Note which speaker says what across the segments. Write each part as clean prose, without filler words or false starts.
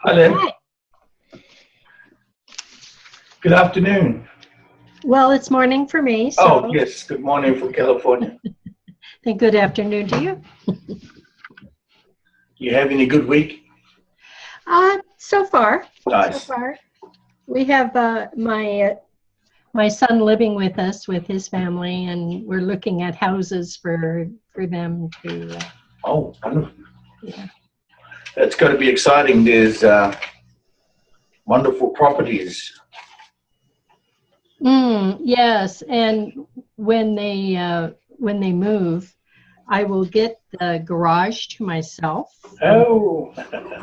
Speaker 1: Hi there.
Speaker 2: Hi.
Speaker 1: Good afternoon.
Speaker 2: Well, it's morning for me, so
Speaker 1: Oh, yes. Good morning from California.
Speaker 2: and good afternoon to you.
Speaker 1: You having a good week?
Speaker 2: So far,
Speaker 1: Nice.
Speaker 2: we have my son living with us with his family, and we're looking at houses for them to.
Speaker 1: Oh, wonderful.
Speaker 2: Yeah.
Speaker 1: That's got to be exciting. There's wonderful properties.
Speaker 2: Yes, and when they move, I will get the garage to myself.
Speaker 1: Oh,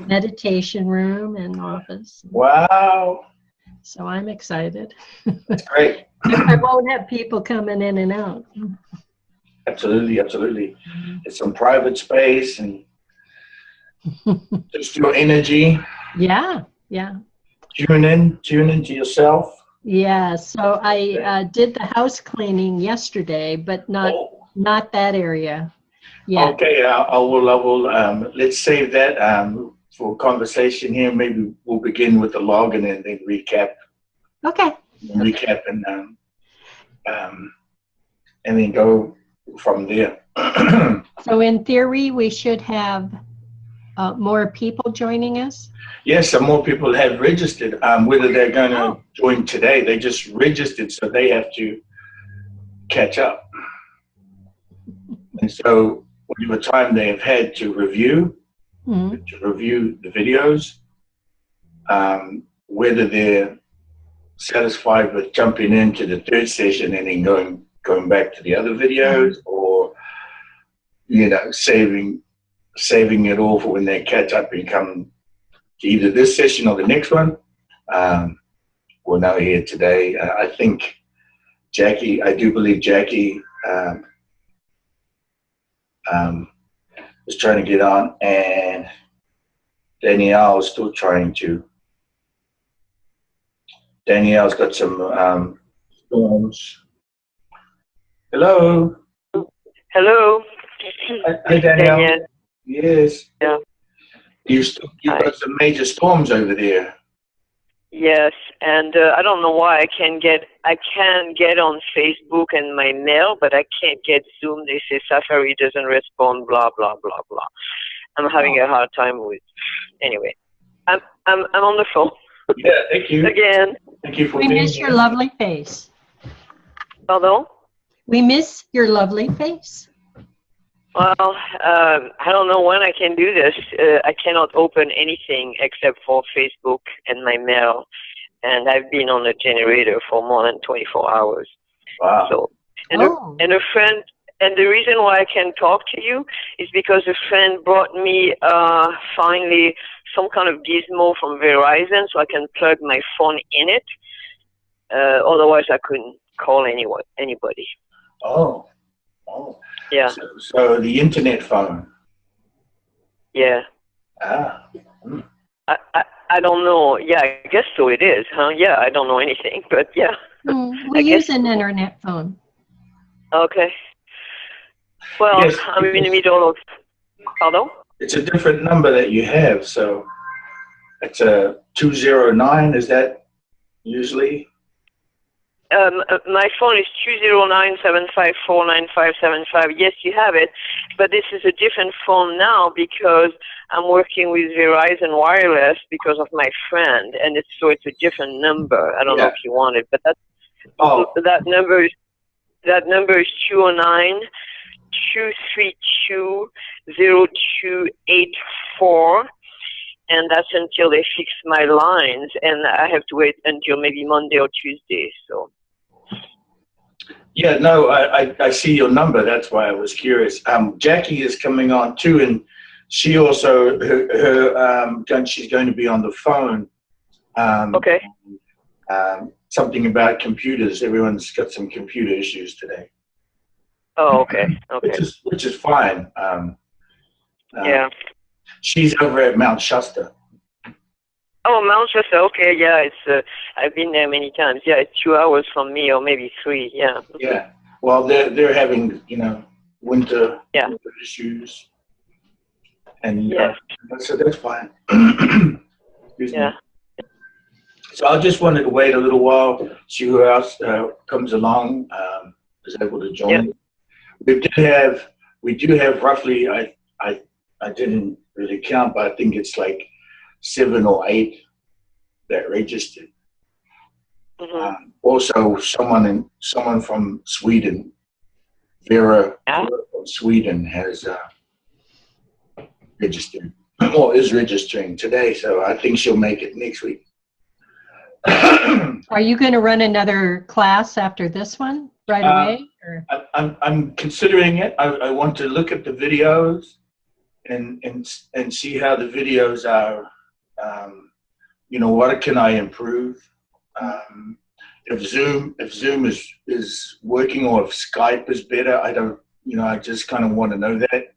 Speaker 2: Meditation room and office.
Speaker 1: wow.
Speaker 2: So I'm excited.
Speaker 1: That's great.
Speaker 2: I won't have people coming in and out.
Speaker 1: Absolutely, absolutely. It's some private space and just your energy.
Speaker 2: Yeah.
Speaker 1: Tune into yourself.
Speaker 2: Yeah, so I did the house cleaning yesterday, but not that area yet.
Speaker 1: Okay, I will. Let's save that for conversation here. Maybe we'll begin with the login and then recap.
Speaker 2: Okay.
Speaker 1: Recap and then go from there.
Speaker 2: So in theory, we should have more people joining us.
Speaker 1: Yes, some more people have registered. Whether they're going to join today, they just registered, so they have to catch up. And so, whatever time they have had to review the videos, whether they're satisfied with jumping into the third session and then going back to the other videos, or saving it all for when they catch up and come to either this session or the next one. We're now here today. I think Jackie, I do believe Jackie is trying to get on, and Danielle is still trying to. Danielle's got some storms. Hello.
Speaker 3: Hello.
Speaker 1: Hi, Danielle.
Speaker 3: Danielle.
Speaker 1: Yes.
Speaker 3: Yeah.
Speaker 1: You've got some major storms over there.
Speaker 3: Yes, and I don't know why I can get on Facebook and my mail, but I can't get Zoom. They say Safari doesn't respond. Blah blah blah blah. I'm having a hard time with. Anyway, I'm on the phone.
Speaker 1: Yeah, thank you.
Speaker 3: Again.
Speaker 1: Thank you for
Speaker 2: We
Speaker 1: being
Speaker 2: miss
Speaker 1: here.
Speaker 2: your lovely face.
Speaker 3: Pardon?
Speaker 2: We miss your lovely face.
Speaker 3: Well, I don't know when I can do this. I cannot open anything except for Facebook and my mail, and I've been on the generator for more than 24 hours.
Speaker 1: Wow.
Speaker 3: So, and a friend, and the reason why I can talk to you is because a friend brought me finally some kind of gizmo from Verizon, so I can plug my phone in it. Otherwise, I couldn't call anybody.
Speaker 1: Oh.
Speaker 3: Yeah.
Speaker 1: So the internet phone.
Speaker 3: Yeah. I don't know. Yeah, I guess so it is, huh? Yeah, I don't know anything, but yeah.
Speaker 2: We use an internet phone.
Speaker 3: Okay. Well,
Speaker 1: Yes,
Speaker 3: I'm in the middle of... Pardon?
Speaker 1: It's a different number that you have, so it's a 209, is that usually?
Speaker 3: My phone is 209-754-9575. Yes, you have it, but this is a different phone now because I'm working with Verizon Wireless because of my friend, and it's a different number. I don't know if you want it, but that number is 209-232-0284. And that's until they fix my lines, and I have to wait until maybe Monday or Tuesday. So.
Speaker 1: Yeah, no, I see your number. That's why I was curious. Jackie is coming on too, and she also she's going to be on the phone.
Speaker 3: Okay.
Speaker 1: Something about computers. Everyone's got some computer issues today.
Speaker 3: Oh, okay. Okay.
Speaker 1: Which is fine.
Speaker 3: Yeah.
Speaker 1: She's over at Mount Shasta.
Speaker 3: Oh, Mount Shasta. Okay, yeah, it's. I've been there many times. Yeah, it's 2 hours from me, or maybe 3. Yeah.
Speaker 1: Yeah. Well, they're having winter issues, and so that's fine. Excuse
Speaker 3: Yeah.
Speaker 1: me. So I just wanted to wait a little while, see who else comes along, is able to join.
Speaker 3: Yeah.
Speaker 1: We do have roughly, I didn't really count, but I think it's like 7 or 8 that registered.
Speaker 3: Mm-hmm.
Speaker 1: Also, someone from Sweden, Vera from Sweden, has registered, or is registering today. So I think she'll make it next week.
Speaker 2: Are you going to run another class after this one right away? Or?
Speaker 1: I'm considering it. I want to look at the videos and see how the videos are. What can I improve? If Zoom is working, or if Skype is better, I don't. I just kind of want to know that.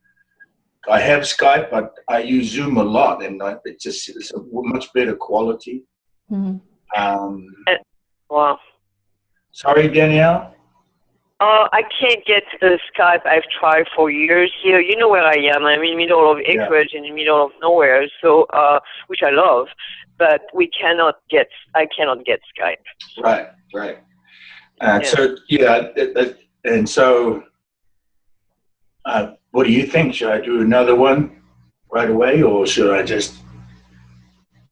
Speaker 1: I have Skype, but I use Zoom a lot, and it's a much better quality.
Speaker 2: Mm-hmm.
Speaker 3: Wow.
Speaker 1: Sorry, Danielle?
Speaker 3: I can't get Skype. I've tried for years here. You know where I am. I'm in the middle of acreage, in the middle of nowhere, so which I love, but I cannot get Skype.
Speaker 1: Right. So, and so, what do you think? Should I do another one right away, or should I just,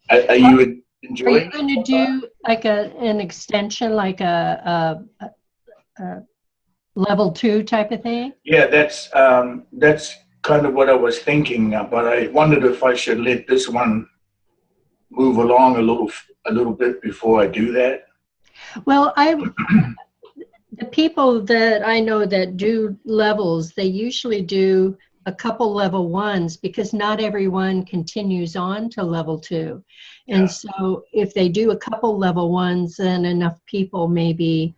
Speaker 1: are you enjoying?
Speaker 2: Are you going to do like an extension, like a level 2 type of thing?
Speaker 1: Yeah, that's kind of what I was thinking, but I wondered if I should let this one move along a little bit before I do that.
Speaker 2: Well, the people that I know that do levels, they usually do a couple level 1s, because not everyone continues on to level 2. And so if they do a couple level 1s, then enough people maybe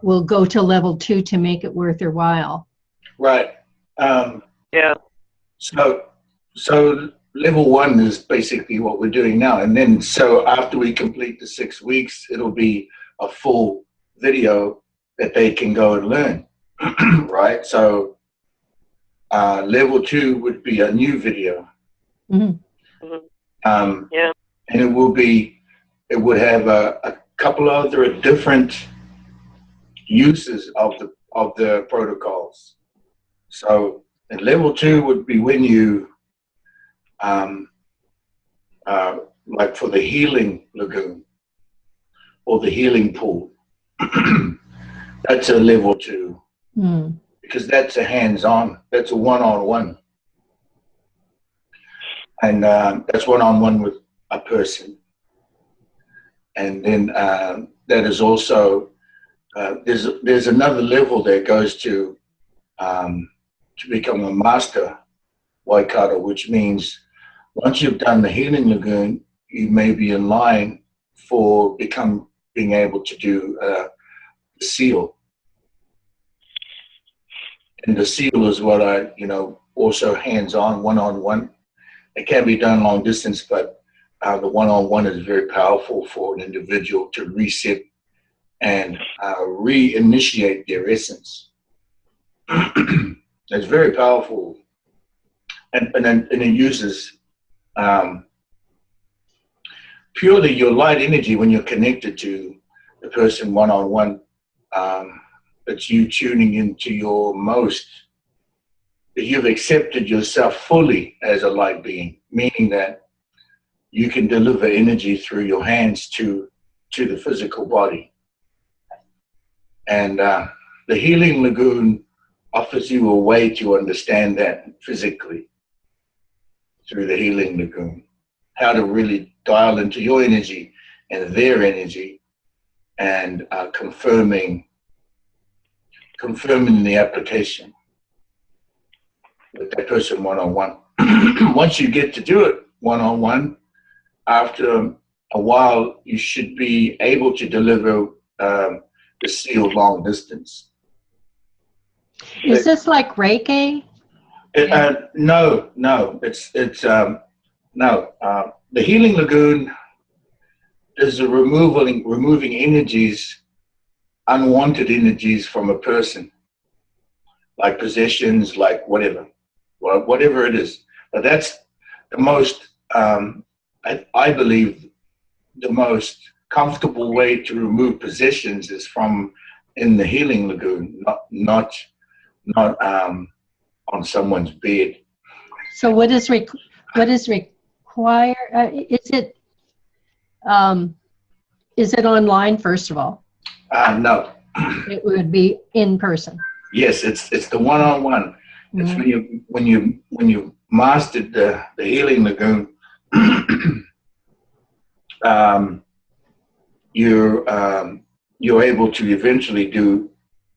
Speaker 2: will go to level 2 to make it worth their while.
Speaker 1: Right. So level 1 is basically what we're doing now. And then, so after we complete the 6 weeks, it'll be a full video that they can go and learn. Right. So level 2 would be a new video.
Speaker 2: Mm-hmm.
Speaker 1: And it would have a couple other different uses of the protocols. So, and level 2 would be when you, like for the healing lagoon or the healing pool, that's a level 2, because that's a hands-on, that's a one-on-one, and that's one-on-one with a person. And then that is also there's another level that goes to become a master Waikara, which means once you've done the healing lagoon, you may be in line for being able to do the seal. And the seal is what also hands-on, one-on-one. It can be done long distance, but the one-on-one is very powerful for an individual to reset and reinitiate their essence. It's very powerful, and it uses purely your light energy when you're connected to the person one-on-one. It's you tuning into your most. You've accepted yourself fully as a light being, meaning that you can deliver energy through your hands to the physical body. And the healing lagoon offers you a way to understand that physically through the healing lagoon, how to really dial into your energy and their energy, and confirming the application with that person one-on-one. Once you get to do it one-on-one, after a while, you should be able to deliver the seal long distance.
Speaker 2: Is this like Reiki?
Speaker 1: No. It's no. The healing lagoon is removing energies, unwanted energies from a person, like possessions, like whatever it is. But that's the most I believe the most comfortable way to remove possessions is from in the healing lagoon, not on someone's bed.
Speaker 2: So what is required? Is it online, first of all?
Speaker 1: No.
Speaker 2: It would be in person.
Speaker 1: Yes, it's the one-on-one. It's when you mastered the healing lagoon, you're able to eventually do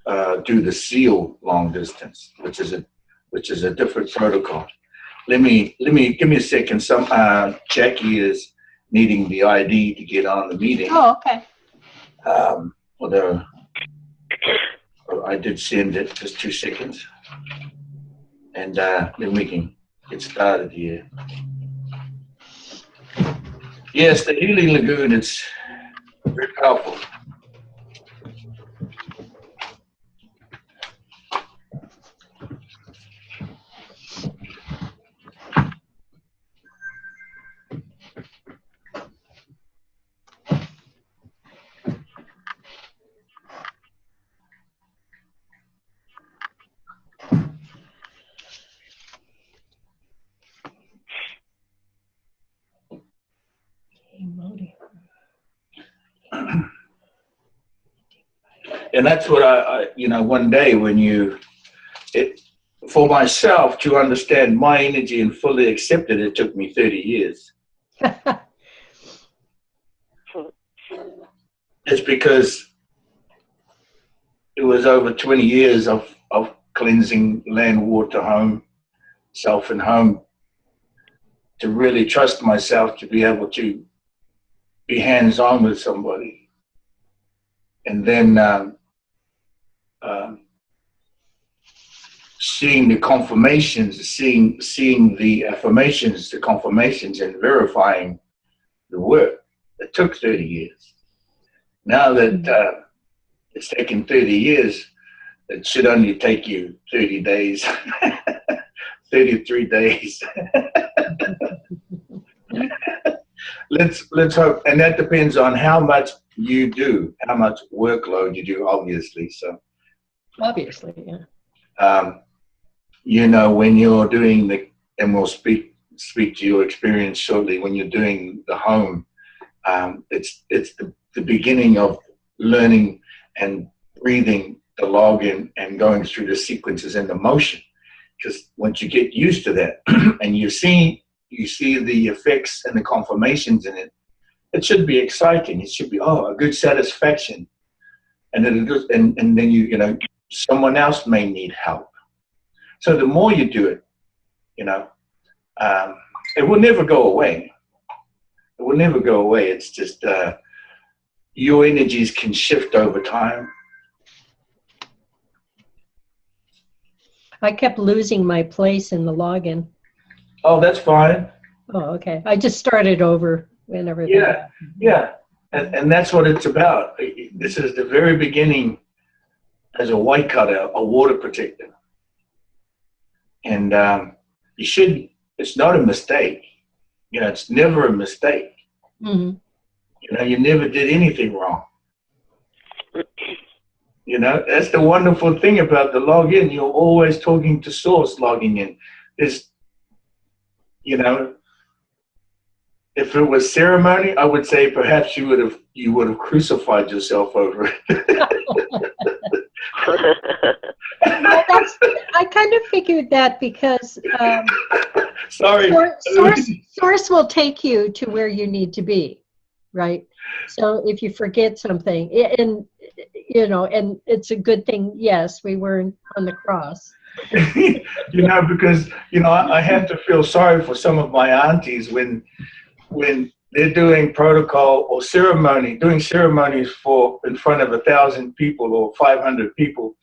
Speaker 1: the seal long distance, which is a different protocol. Give me a second. Jackie is needing the ID to get on the meeting.
Speaker 2: Oh, okay.
Speaker 1: Although I did send it, just 2 seconds, and then we can get started here. Yes, the healing lagoon, it's very powerful. And that's what I one day for myself to understand my energy and fully accept it, it took me 30 years. It's because it was over 20 years of cleansing land, water, home, self and home, to really trust myself to be able to be hands-on with somebody. And then seeing the confirmations, seeing the affirmations, the confirmations, and verifying the work. It took 30 years. Now that it's taken 30 years, it should only take you 30 days, 33 days. Let's hope, and that depends on how much you do, how much workload you do, obviously. So,
Speaker 2: obviously, yeah.
Speaker 1: When you're doing and we'll speak to your experience shortly. When you're doing the home, it's the beginning of learning and breathing the login and going through the sequences and the motion. Because once you get used to that, and you see the effects and the confirmations in it, it should be exciting. It should be a good satisfaction, and then someone else may need help. So the more you do it, it will never go away. It will never go away. It's just your energies can shift over time.
Speaker 2: I kept losing my place in the login.
Speaker 1: Oh, that's fine.
Speaker 2: Oh, okay. I just started over and everything.
Speaker 1: Yeah. And that's what it's about. This is the very beginning as a Waikara, a water protector. And it's not a mistake. It's never a mistake.
Speaker 2: Mm-hmm.
Speaker 1: You never did anything wrong. That's the wonderful thing about the login. You're always talking to source logging in. If it was ceremony, I would say perhaps you would have crucified yourself over it.
Speaker 2: Well, I kind of figured that because
Speaker 1: sorry,
Speaker 2: source will take you to where you need to be, right? So if you forget something, and it's a good thing. Yes, we weren't on the cross.
Speaker 1: Because I have to feel sorry for some of my aunties when they're doing protocol or doing ceremonies in front of 1,000 people or 500 people,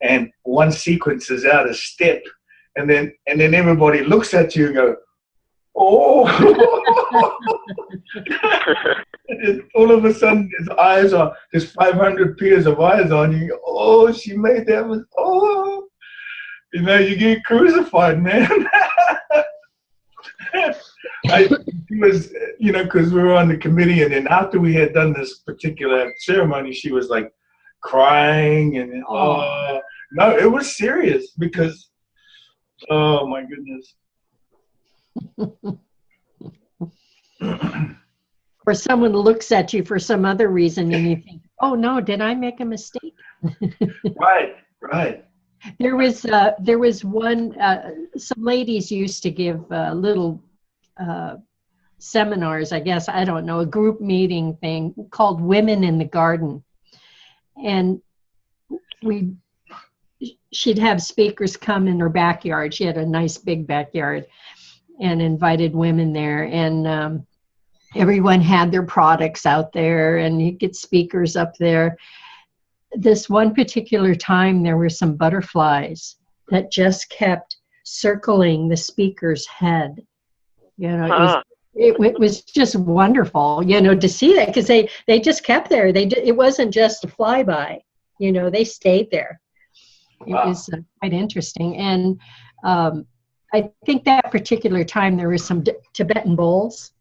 Speaker 1: and one sequence is out of step, and then everybody looks at you and go, oh. And all of a sudden there's 500 pairs of eyes on you. Oh, she made that. You get crucified, man. She was, you know, because we were on the committee, and then after we had done this particular ceremony, she was like crying, and no, it was serious because, oh my goodness.
Speaker 2: Or someone looks at you for some other reason and you think, oh no, did I make a mistake?
Speaker 1: Right.
Speaker 2: There was one, some ladies used to give little seminars, I guess, I don't know, a group meeting thing called Women in the Garden. And she'd have speakers come in her backyard. She had a nice big backyard and invited women there. And everyone had their products out there and you get speakers up there. This one particular time, there were some butterflies that just kept circling the speaker's head. You know, it was just wonderful, you know, to see that, because they just kept there. It wasn't just a flyby, you know, they stayed there. It was quite interesting. And I think that particular time there was some Tibetan bowls,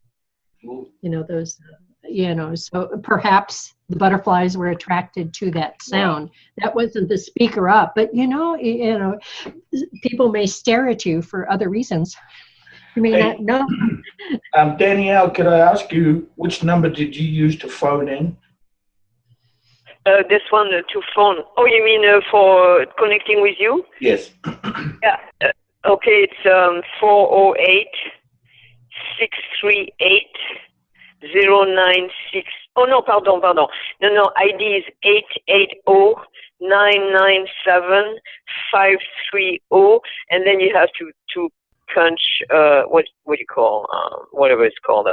Speaker 2: you know, those, you know, so perhaps the butterflies were attracted to that sound. That wasn't the speaker up, but you know, people may stare at you for other reasons. You may not know.
Speaker 1: Danielle, could I ask you, which number did you use to phone in?
Speaker 3: This one to phone. Oh, you mean for connecting with you?
Speaker 1: Yes.
Speaker 3: Yeah. Okay, it's 408 638 096. Oh no, pardon. No, ID is 880-997-530, and then you have to punch what do you call whatever it's called.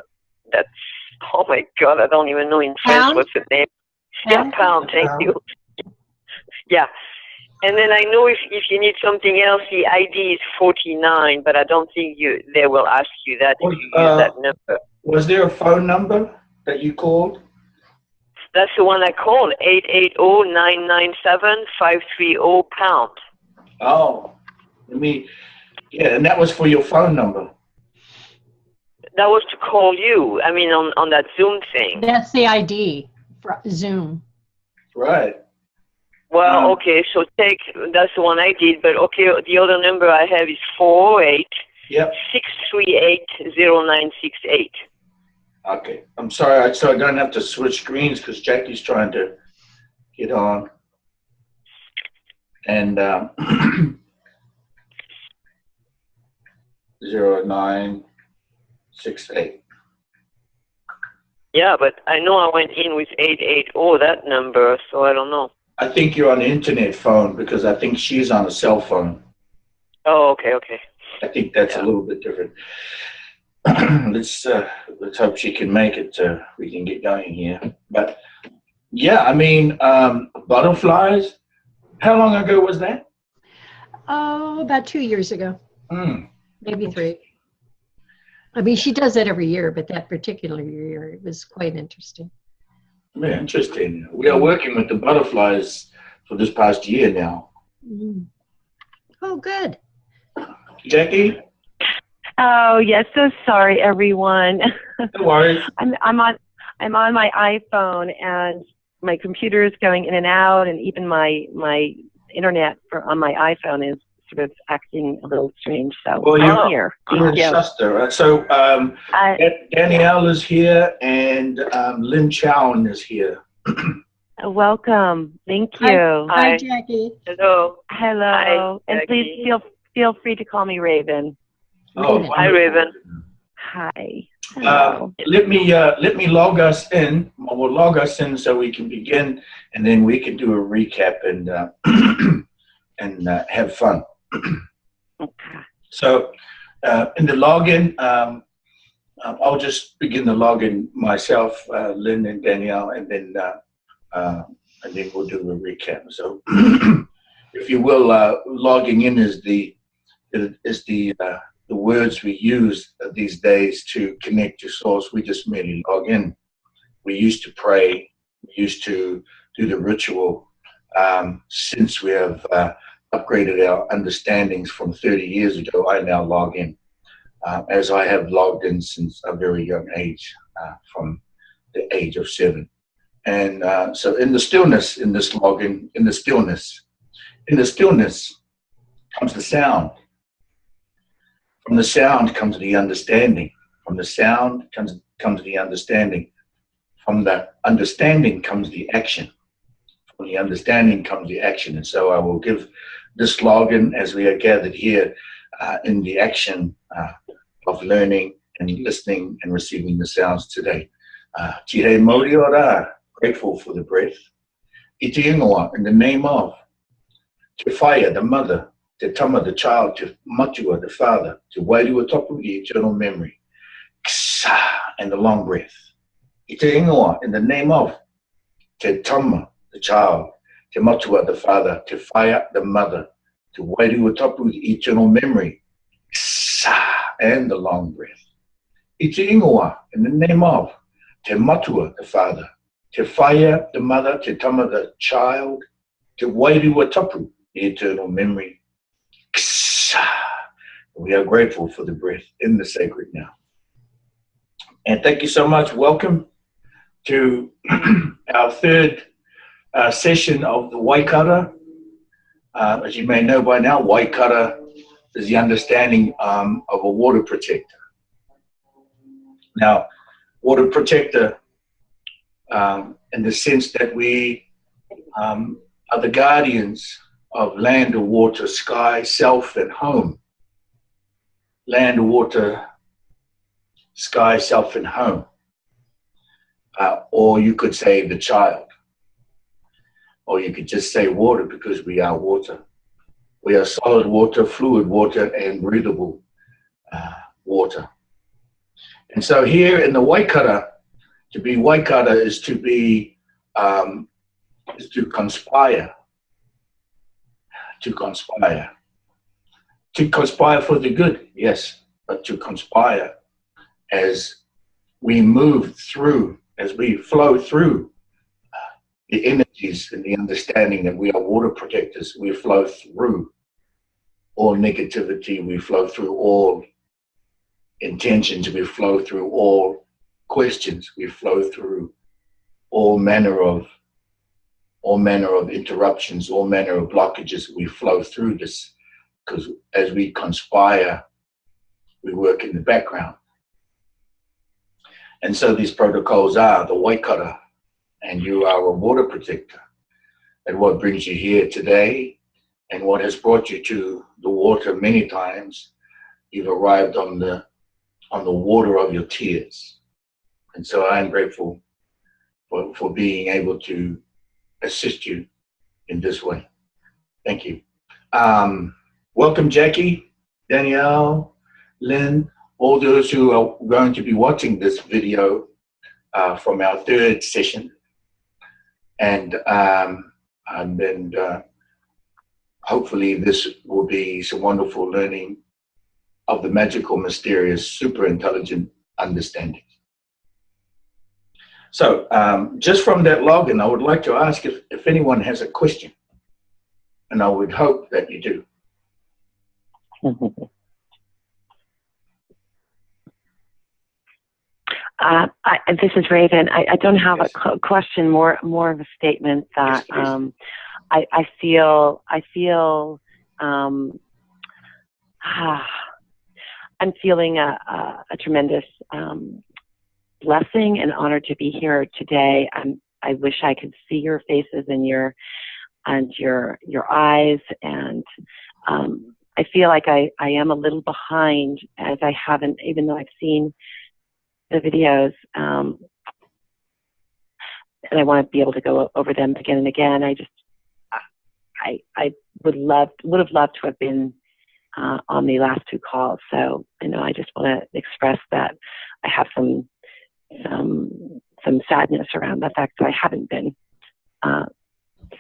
Speaker 3: That's, oh my God, I don't even know in French
Speaker 2: Pound?
Speaker 3: what's the name. Yeah, pound. Thank you. Yeah. And then I know if you need something else, the ID is 49, but I don't think they will ask you that if you use that number.
Speaker 1: Was there a phone number that you called?
Speaker 3: That's the one I called, 880-997-530 pound.
Speaker 1: Oh, yeah, and that was for your phone number.
Speaker 3: That was to call you. I mean, on that Zoom thing.
Speaker 2: That's the ID for Zoom.
Speaker 1: Right.
Speaker 3: Well, okay, so that's the one I did, but okay, the other number I have is 408 638 0968.
Speaker 1: Okay, I'm sorry, so I don't have to switch screens because Jackie's trying to get on. And 0968.
Speaker 3: Yeah, but I know I went in with 880, that number, so I don't know.
Speaker 1: I think you're on the internet phone because I think she's on a cell phone.
Speaker 3: Oh, okay.
Speaker 1: I think that's a little bit different. Let's hope she can make it so we can get going here. But yeah, I mean, butterflies. How long ago was that?
Speaker 2: Oh, about 2 years ago. Maybe 3. I mean, she does that every year, but that particular year, it was quite interesting.
Speaker 1: Yeah, interesting. We are working with the butterflies for this past year now.
Speaker 2: Oh, good.
Speaker 1: Jackie?
Speaker 4: Oh, yes. So sorry, everyone.
Speaker 1: No worries.
Speaker 4: I'm on my iPhone, and my computer is going in and out, and even my internet on my iPhone is sort of acting a little strange. So I'm here.
Speaker 1: You're in Shasta, right? So Danielle is here, and Lynn Chowan is here.
Speaker 4: Welcome. Thank you.
Speaker 2: Hi, Jackie.
Speaker 3: Hello.
Speaker 4: Hello.
Speaker 3: Hi,
Speaker 4: and please feel free to call me Raven.
Speaker 1: Oh,
Speaker 3: hi, Raven.
Speaker 4: Hi.
Speaker 1: Let me log us in. We'll log us in so we can begin, and then we can do a recap and have fun.
Speaker 4: Okay.
Speaker 1: So in the login, I'll just begin the login myself, Lynn and Danielle, and then we'll do a recap. So if you will, logging in is the words we use these days to connect to source. We just merely log in. We used to pray. We used to do the ritual. Since we have upgraded our understandings from 30 years ago, I now log in. as I have logged in since a very young age, from the age of 7. And so in the stillness, in this login, in the stillness comes the sound. From the sound comes the understanding. From the sound comes the understanding. From the understanding comes the action. From the understanding comes the action. And so I will give this login as we are gathered here in the action of learning and listening and receiving the sounds today. Tire mauri ora, grateful for the breath. Iti ingoa, in the name of. Te whaia, the mother. Te tama, the child. Te matua, the father. Te wairua topu, the eternal memory. Ksa, and the long breath. Iti ingoa, in the name of. Te tama, the child. Te matua, the father. Te whaia, the mother. Te wairua topu, the eternal memory. Ksa, and the long breath. Iti ingoa, in the name of. Te matua, the father. Te whaia, the mother. Te tama, the child. Te wairua tapu, the eternal memory. Ksa. We are grateful for the breath in the sacred now. And thank you so much. Welcome to our third session of the Waikara. As you may know by now, Waikara is the understanding of a water protector. Now, water protector, in the sense that we are the guardians of land, water, sky, self, and home. Land, water, sky, self, and home. Or you could say the child. Or you could just say water, because we are water. We are solid water, fluid water, and breathable water. And so here in the Waikara, to be Waikara is to be, is to conspire. To conspire. To conspire for the good, yes, but to conspire as we move through, as we flow through the energies and the understanding that we are water protectors. We flow through all negativity, we flow through all intentions, we flow through all questions, we flow through all manner of interruptions, all manner of blockages. We flow through this, because as we conspire, we work in the background. And so these protocols are the Waikara, and you are a water protector. And what brings you here today, and what has brought you to the water many times, you've arrived on the water of your tears. And so I am grateful for being able to assist you in this way. Thank you. Welcome, Jackie, Danielle, Lynn, all those who are going to be watching this video from our third session. And then hopefully this will be some wonderful learning of the magical, mysterious, super intelligent understanding. So just from that login, I would like to ask if anyone has a question, and I would hope that you do.
Speaker 4: This is Raven. I don't have a question, more of a statement that
Speaker 1: Yes,
Speaker 4: I feel I'm feeling a tremendous blessing and honor to be here today. I wish I could see your faces and your eyes, and I feel like I am a little behind, as I haven't, even though I've seen the videos, and I want to be able to go over them again and again. I would have loved to have been on the last two calls. So I just want to express that I have some sadness around the fact that I haven't been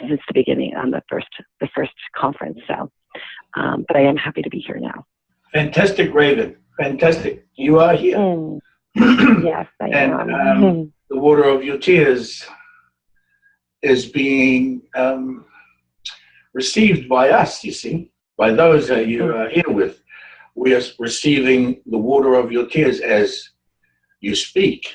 Speaker 4: since the beginning on the first conference. So, but I am happy to be here now.
Speaker 1: Fantastic, Raven. Fantastic. You are here.
Speaker 4: Yes, I am.
Speaker 1: And the water of your tears is being received by us, you see, by those that you are here with. we are receiving the water of your tears as you speak.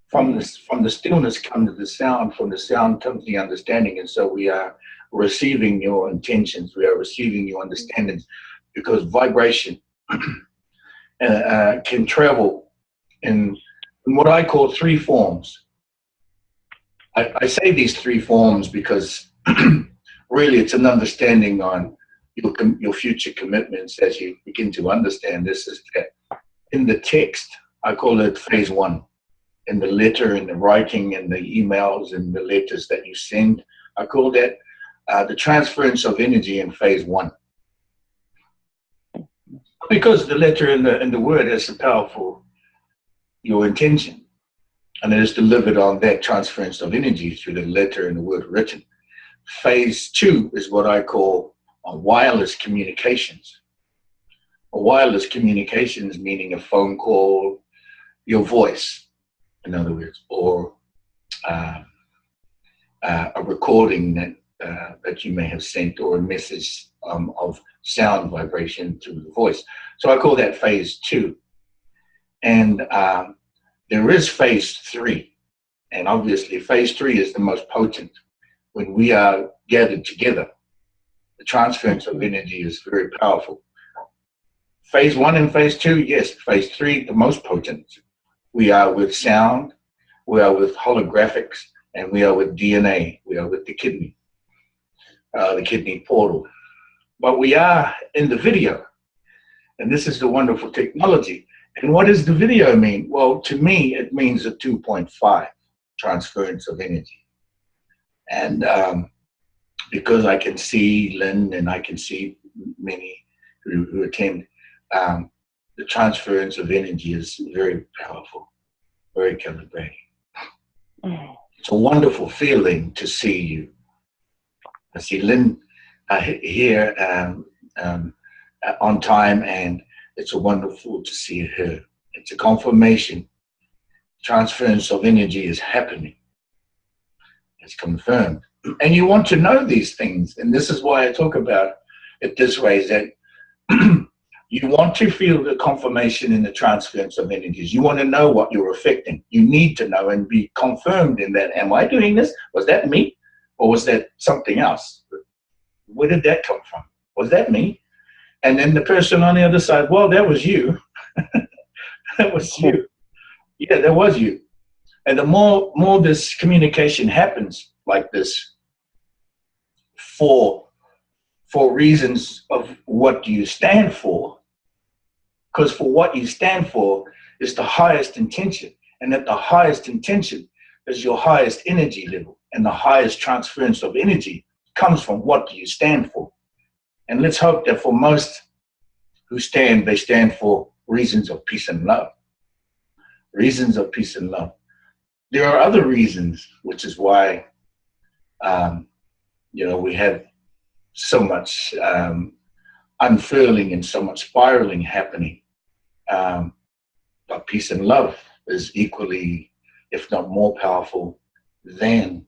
Speaker 1: From the stillness comes the sound, from the sound comes the understanding. And so we are receiving your intentions, we are receiving your understandings, because vibration can travel in what I call three forms. I say these three forms because really it's an understanding on your future commitments as you begin to understand this. Is that in the text, I call it phase one. In the letter, in the writing, in the emails, and the letters that you send, I call that the transference of energy in phase one. Because the letter and the word is powerful, your intention, and it is delivered on that transference of energy through the letter and the word written. Phase two is what I call wireless communications. A wireless communications meaning a phone call, your voice, in other words, or a recording that you may have sent, or a message of sound vibration through the voice. So I call that phase two. And there is phase three. And obviously phase three is the most potent. When we are gathered together, the transference of energy is very powerful. Phase one and phase two, yes. Phase three, the most potent. We are with sound, we are with holographics, and we are with DNA. We are with the kidney portal. But we are in the video, and this is the wonderful technology. And what does the video mean? Well, to me, it means a 2.5 transference of energy. And because I can see Lynn and I can see many who attend, the transference of energy is very powerful, very calibrating. It's a wonderful feeling to see you. I see Lynn here on time, and it's wonderful to see her. It's a confirmation. Transference of energy is happening. It's confirmed. And you want to know these things, and this is why I talk about it this way, is that you want to feel the confirmation in the transference of energies. You want to know what you're affecting. You need to know and be confirmed in that. Am I doing this? Was that me? Or was that something else? Where did that come from? Was that me? And then the person on the other side, well, that was you. That was you. Yeah, that was you. And the more this communication happens like this, for reasons of what you stand for, because for what you stand for is the highest intention, and at the highest intention is your highest energy level, and the highest transference of energy comes from what you stand for. And let's hope that for most who stand, they stand for reasons of peace and love. Reasons of peace and love. There are other reasons, which is why we have so much unfurling and so much spiraling happening. But peace and love is equally, if not more powerful than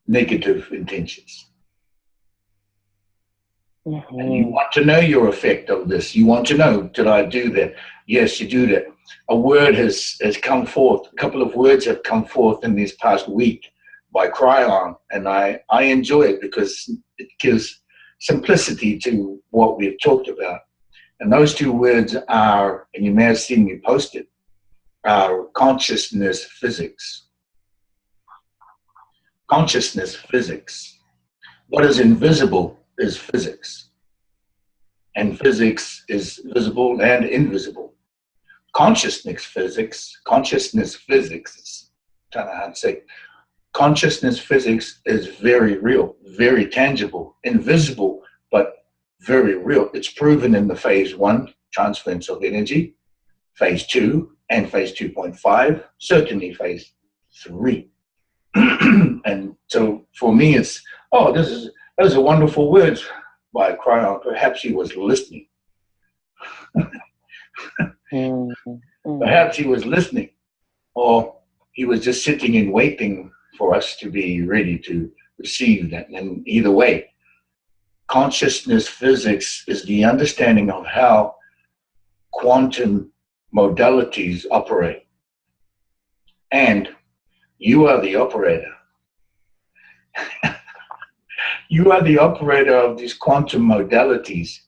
Speaker 1: negative intentions. Mm-hmm. And you want to know your effect of this. You want to know, did I do that? Yes, you do that. A word has come forth. A couple of words have come forth in this past week by Cryon, and I enjoy it because it gives simplicity to what we've talked about. And those two words are, and you may have seen me post it, are consciousness physics. Consciousness physics. What is invisible is physics. And physics is visible and invisible. Consciousness physics, consciousness physics is very real, very tangible, invisible, but very real. It's proven in the phase 1, transference of energy, phase 2, and phase 2.5, certainly phase 3. And so for me, it's, those are wonderful words by Cryon. Perhaps he was listening. Perhaps he was listening, or he was just sitting and waiting for us to be ready to receive that. And either way, consciousness physics is the understanding of how quantum modalities operate. And you are the operator. You are the operator of these quantum modalities.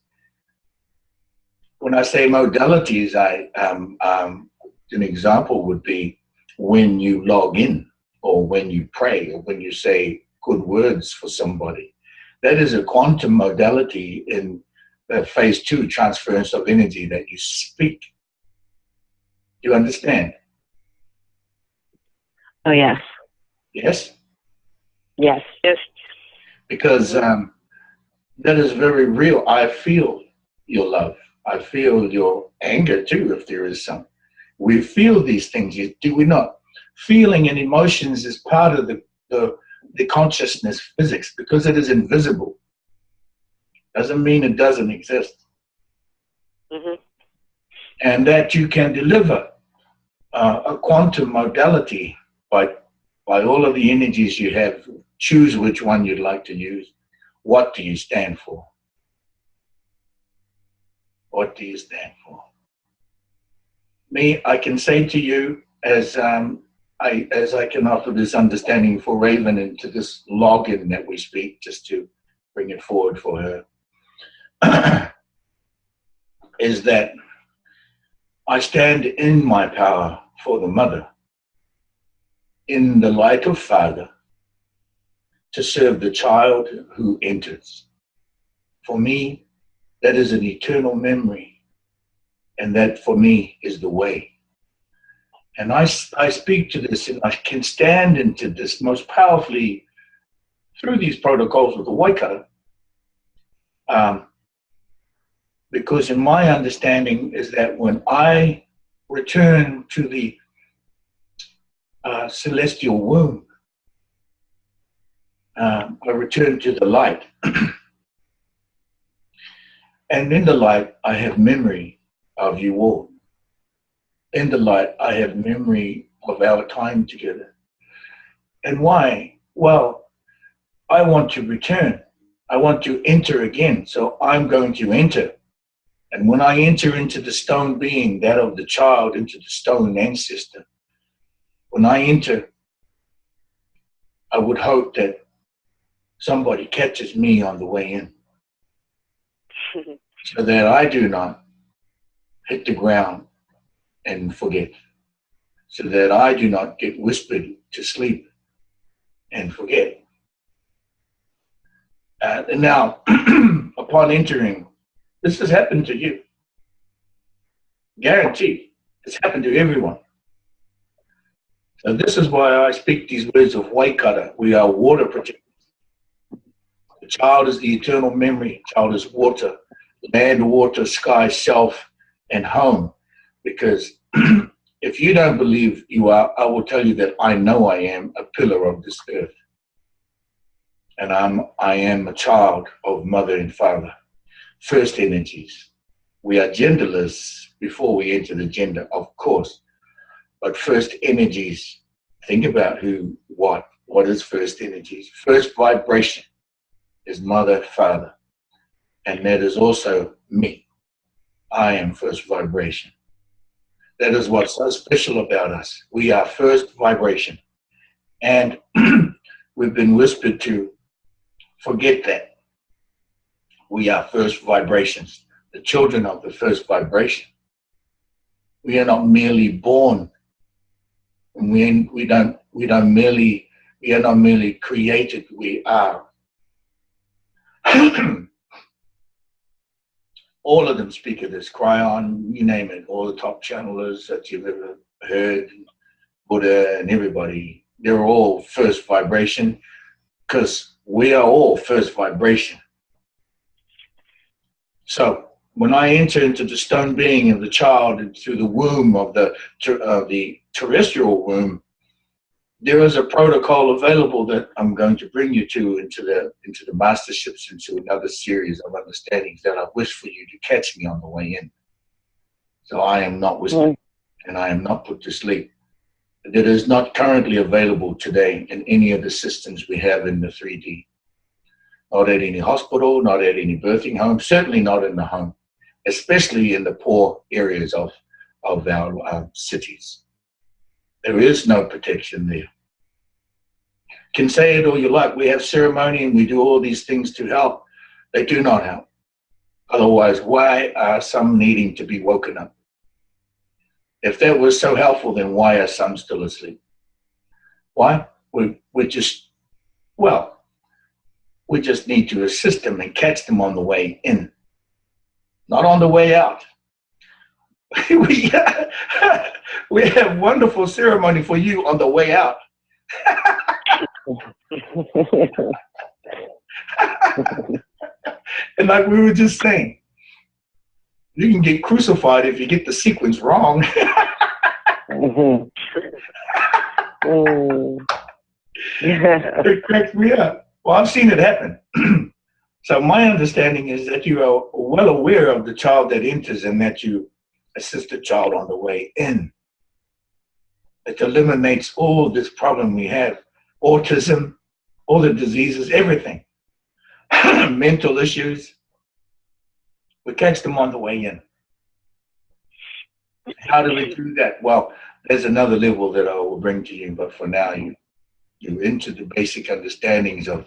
Speaker 1: When I say modalities, an example would be when you log in, or when you pray, or when you say good words for somebody. That is a quantum modality in phase 2, transference of energy, that you speak. You understand?
Speaker 4: Oh, yes.
Speaker 1: Yes?
Speaker 4: Yes.
Speaker 3: Yes.
Speaker 1: Because that is very real. I feel your love. I feel your anger too, if there is some. We feel these things, do we not? Feeling and emotions is part of the consciousness physics, because it is invisible. Doesn't mean it doesn't exist.
Speaker 3: Mm-hmm.
Speaker 1: And that you can deliver a quantum modality by all of the energies you have. Choose which one you'd like to use. What do you stand for? What do you stand for? Me, I can say to you, as I can offer this understanding for Raven into this login that we speak, just to bring it forward for her, is that I stand in my power for the mother, in the light of Father, to serve the child who enters. For me, that is an eternal memory, and that for me is the way. And I speak to this, and I can stand into this most powerfully through these protocols with the Waikara, because in my understanding is that when I return to the celestial womb, I return to the light. And in the light, I have memory of you all. In the light, I have memory of our time together. And why? Well, I want to return. I want to enter again. So I'm going to enter. And when I enter into the stone being, that of the child, into the stone ancestor, when I enter, I would hope that somebody catches me on the way in, so that I do not hit the ground and forget, so that I do not get whispered to sleep and forget. And now, upon entering, this has happened to you. Guaranteed, it's happened to everyone. So this is why I speak these words of Waikara. We are water protectors. The child is the eternal memory. Child is water, land, water, sky, self, and home. Because if you don't believe you are, I will tell you that I know I am a pillar of this earth. And I am a child of mother and father. First energies. We are genderless before we enter the gender, of course. But first energies, think about what is first energies? First vibration is mother, father. And that is also me. I am first vibration. That is what's so special about us. We are first vibration. And we've been whispered to forget that. We are first vibrations, the children of the first vibration. We are not merely born. We are not merely created. We are. All of them speak of this. Cryon, you name it. All the top channelers that you've ever heard, Buddha and everybody, they're all first vibration, because we are all first vibration. So when I enter into the stone being of the child and through the womb of the terrestrial womb, there is a protocol available that I'm going to bring you to into the masterships, into another series of understandings that I wish for you to catch me on the way in. So I am not whispering, and I am not put to sleep. That is not currently available today in any of the systems we have in the 3D. not at any hospital, not at any birthing home, certainly not in the home, especially in the poor areas of our cities. There is no protection there. Can say it all you like. We have ceremony and we do all these things to help. They do not help. Otherwise, why are some needing to be woken up? If that was so helpful, then why are some still asleep? Why? We just need to assist them and catch them on the way in, not on the way out. we have wonderful ceremony for you on the way out. And like we were just saying, you can get crucified if you get the sequence wrong. It cracks me up. Well, I've seen it happen. So my understanding is that you are well aware of the child that enters and that you assist the child on the way in. It eliminates all this problem we have, autism, all the diseases, everything, mental issues. We catch them on the way in. How do we do that? Well, there's another level that I will bring to you, but for now, you're into the basic understandings of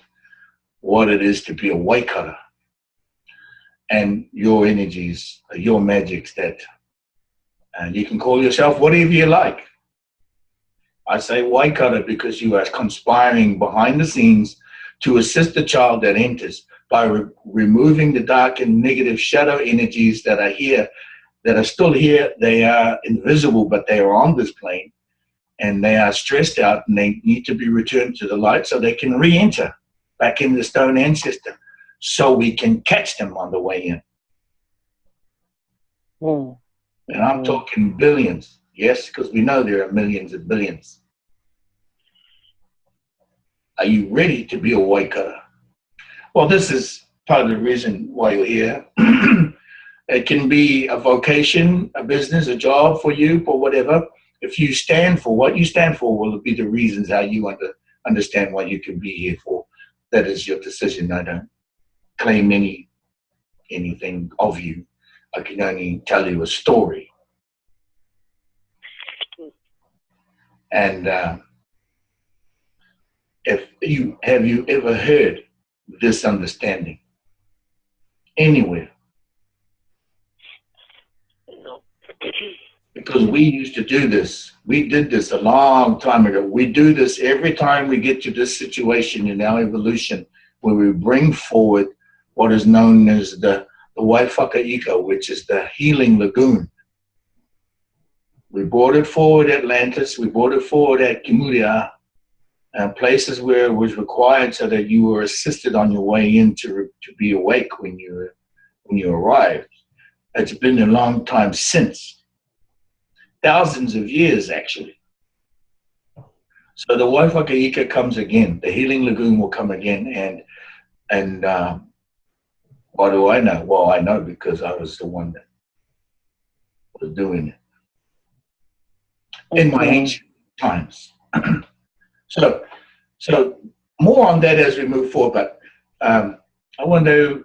Speaker 1: what it is to be a Waikara and your energies, your magics that, and you can call yourself whatever you like. I say Waikara because you are conspiring behind the scenes to assist the child that enters by removing the dark and negative shadow energies that are here, that are still here. They are invisible, but they are on this plane, and they are stressed out, and they need to be returned to the light so they can re-enter back in the stone ancestor, so we can catch them on the way in. And I'm talking billions, yes, because we know there are millions and billions. Are you ready to be a Waikara? Well, this is part of the reason why you're here. It can be a vocation, a business, a job for you, or whatever. If you stand for what you stand for, will be the reasons how you understand what you can be here for. That is your decision. I don't claim anything of you. I can only tell you a story. And have you ever heard this understanding anywhere?
Speaker 3: No.
Speaker 1: Because we used to do this. We did this a long time ago. We do this every time we get to this situation in our evolution where we bring forward what is known as the Waikara, which is the healing lagoon. We brought it forward at Atlantis. We brought it forward at Kimuria, places where it was required so that you were assisted on your way in to be awake when you arrived. It's been a long time since. Thousands of years, actually. So the Waikara comes again. The healing lagoon will come again. And what do I know? Well, I know because I was the one that was doing it in my ancient times. So more on that as we move forward. But I want to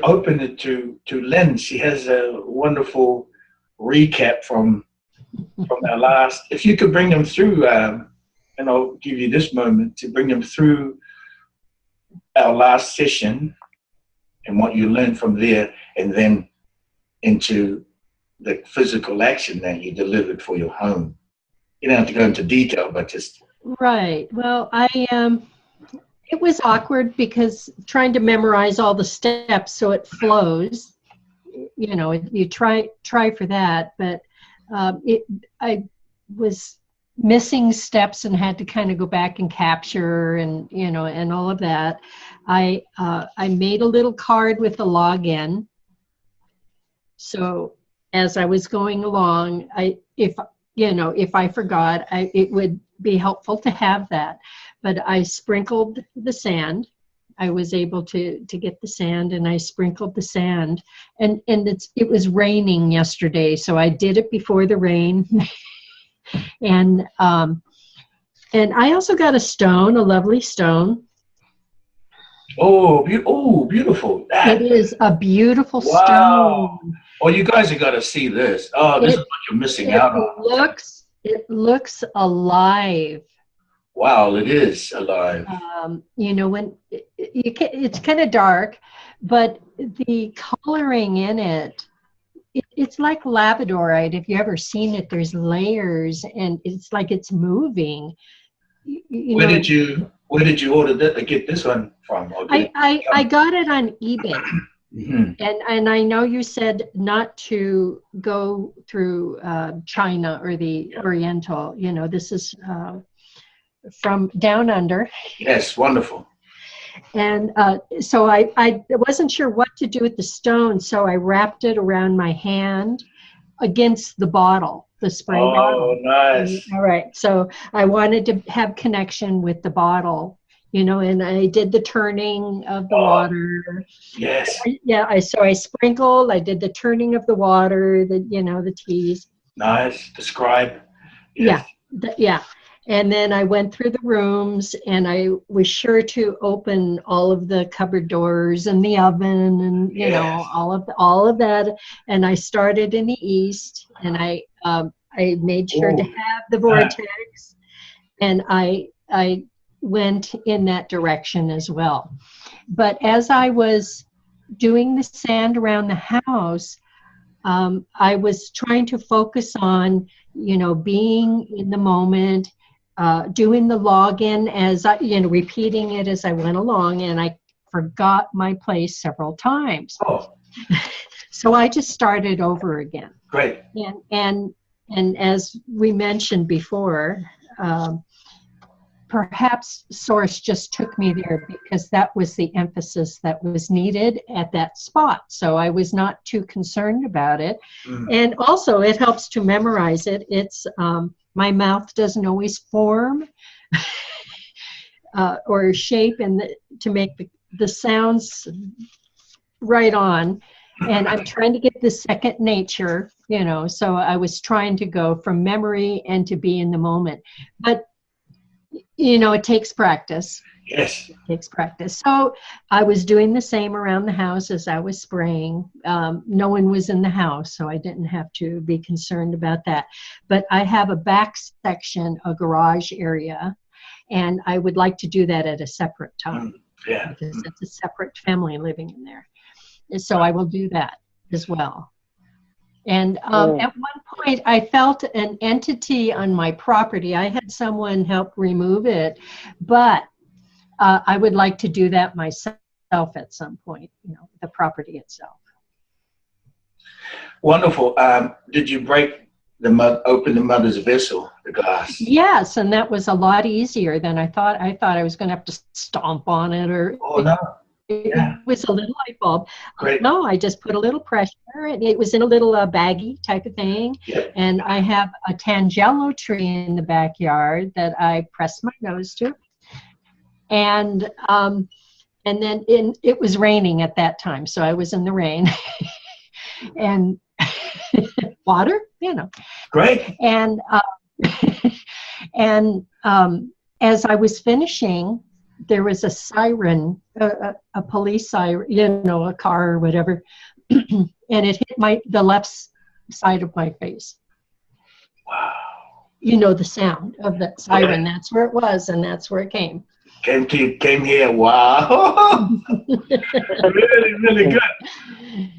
Speaker 1: open it to Lynn. She has a wonderful recap from our last. If you could bring them through, and I'll give you this moment to bring them through our last session and what you learned from there, and then into the physical action that you delivered for your home. You don't have to go into detail, but just.
Speaker 2: Right. Well, it was awkward because trying to memorize all the steps so it flows, you try for that, but I was missing steps and had to kind of go back and capture and all of that. I made a little card with a login. So as I was going along, if I forgot, it would be helpful to have that. But I sprinkled the sand. I was able to get the sand, and I sprinkled the sand. And it was raining yesterday, so I did it before the rain. And I also got a stone, a lovely stone.
Speaker 1: Oh, beautiful.
Speaker 2: It is a beautiful
Speaker 1: Wow.
Speaker 2: stone.
Speaker 1: Oh, you guys have got to see this. Oh, this is what you're missing out on.
Speaker 2: It looks alive.
Speaker 1: Wow, it is alive.
Speaker 2: You know, when it's kind of dark, but the coloring in it, it's like labradorite. If you ever seen it, there's layers, and it's like it's moving.
Speaker 1: Where did you order that? Get this one from?
Speaker 2: I got it on eBay.
Speaker 1: Mm-hmm.
Speaker 2: And I know you said not to go through China or the Oriental. You know, this is from down under.
Speaker 1: Yes, wonderful.
Speaker 2: And so I wasn't sure what to do with the stone, so I wrapped it around my hand against the bottle, the spray bottle.
Speaker 1: Oh, nice.
Speaker 2: All right. So I wanted to have connection with the bottle, you know, and I did the turning of the water.
Speaker 1: Yes.
Speaker 2: Yeah. So I sprinkled, I did the turning of the water, the teas.
Speaker 1: Nice. Describe.
Speaker 2: Yes. Yeah. And then I went through the rooms, and I was sure to open all of the cupboard doors and the oven and, you know, all of that. And I started in the east, and I made sure to have the vortex, and I went in that direction as well. But as I was doing the sand around the house, I was trying to focus on, you know, being in the moment, doing the login as I, you know, repeating it as I went along, and I forgot my place several times.
Speaker 1: Oh.
Speaker 2: So I just started over again.
Speaker 1: Great.
Speaker 2: And as we mentioned before, perhaps Source just took me there because that was the emphasis that was needed at that spot. So I was not too concerned about it. And also it helps to memorize it. It's my mouth doesn't always form or shape to make the sounds right on. And I'm trying to get the second nature, you know, so I was trying to go from memory and to be in the moment. But, you know, it takes practice.
Speaker 1: Yes.
Speaker 2: It takes practice. So I was doing the same around the house as I was spraying. No one was in the house, so I didn't have to be concerned about that. But I have a back section, a garage area, and I would like to do that at a separate time. Because it's a separate family living in there. So I will do that as well. And at one point, I felt an entity on my property. I had someone help remove it, but I would like to do that myself at some point, you know, the property itself.
Speaker 1: Wonderful. Did you break open the mother's vessel, the glass?
Speaker 2: Yes, and that was a lot easier than I thought. I thought I was going to have to stomp on it or.
Speaker 1: Oh, no.
Speaker 2: It was a little light bulb.
Speaker 1: Great.
Speaker 2: No, I just put a little pressure, and it was in a little baggie type of thing.
Speaker 1: Yep.
Speaker 2: And I have a tangelo tree in the backyard that I press my nose to. And then it was raining at that time, so I was in the rain. And water, you know.
Speaker 1: Great.
Speaker 2: And as I was finishing, there was a siren, a police siren, you know, a car or whatever, and it hit the left side of my face.
Speaker 1: Wow.
Speaker 2: You know the sound of that siren. Okay. That's where it was, and that's where it came.
Speaker 1: Came here. Wow. Really, really good.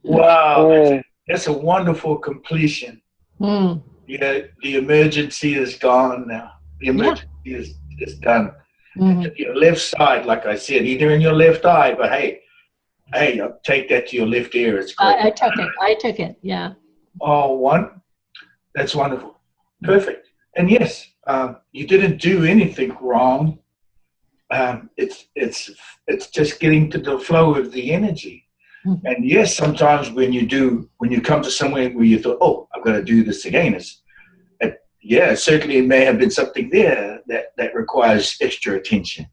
Speaker 1: Wow. That's a wonderful completion. Yeah, the emergency is gone now. The emergency is done. Your left side, like I said, either in your left eye, but hey, I'll take that to your left ear. It's great.
Speaker 2: I took it, yeah.
Speaker 1: Oh, that's wonderful. Perfect. And yes, you didn't do anything wrong. It's just getting to the flow of the energy. And yes, sometimes when you come to somewhere where you thought, oh, I'm going to do this again, certainly it may have been something there that requires extra attention.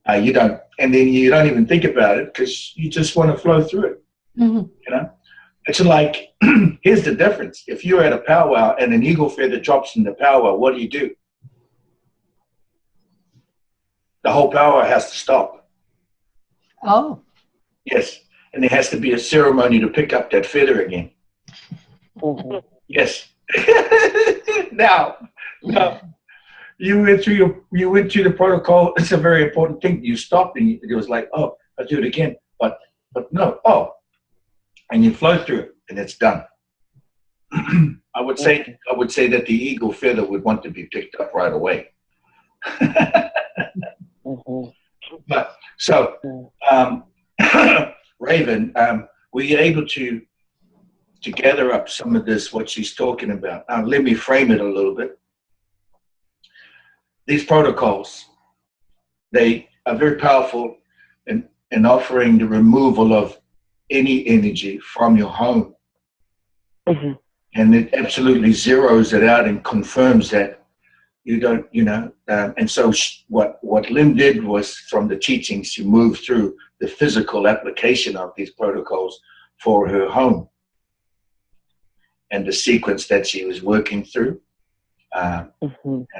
Speaker 1: You don't even think about it because you just want to flow through it. You know, it's like, here's the difference. If you're at a powwow and an eagle feather drops in the powwow, what do? the whole power has to stop.
Speaker 2: Oh.
Speaker 1: Yes. And there has to be a ceremony to pick up that feather again.
Speaker 4: Mhm.
Speaker 1: Yes. Now, you went through the protocol. It's a very important thing. You stopped and it was like, oh, I'll do it again. But no, oh, and you flow through it and it's done. I would say that the eagle feather would want to be picked up right away.
Speaker 4: Mhm.
Speaker 1: But so, Raven, were you able to gather up some of this, what she's talking about? Let me frame it a little bit. These protocols, they are very powerful in offering the removal of any energy from your home.
Speaker 4: Mm-hmm.
Speaker 1: And it absolutely zeroes it out and confirms that you don't, and so what Lynn did was, from the teachings, she moved through the physical application of these protocols for her home and the sequence that she was working through and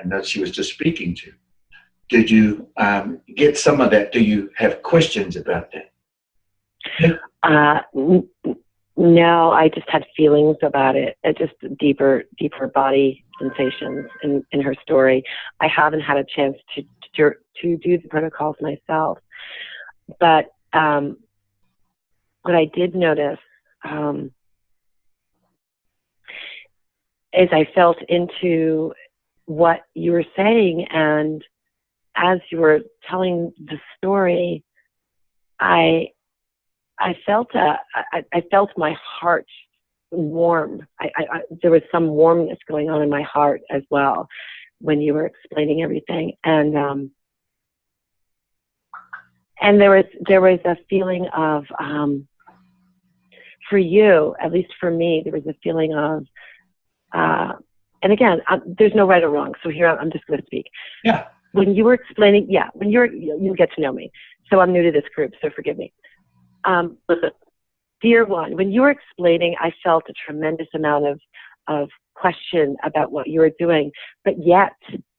Speaker 1: that she was just speaking to. Did you get some of that? Do you have questions about that?
Speaker 4: No, I just had feelings about it. Just deeper body sensations in her story. I haven't had a chance to do the protocols myself, but what I did notice is I felt into what you were saying, and as you were telling the story, I felt my heart warm. There was some warmness going on in my heart as well when you were explaining everything, and there was a feeling of for you, at least for me, there was a feeling of and again, there's no right or wrong. So here I'm just going to speak.
Speaker 1: Yeah.
Speaker 4: When you were explaining, you get to know me, so I'm new to this group, so forgive me. Dear one, when you were explaining, I felt a tremendous amount of question about what you were doing, but yet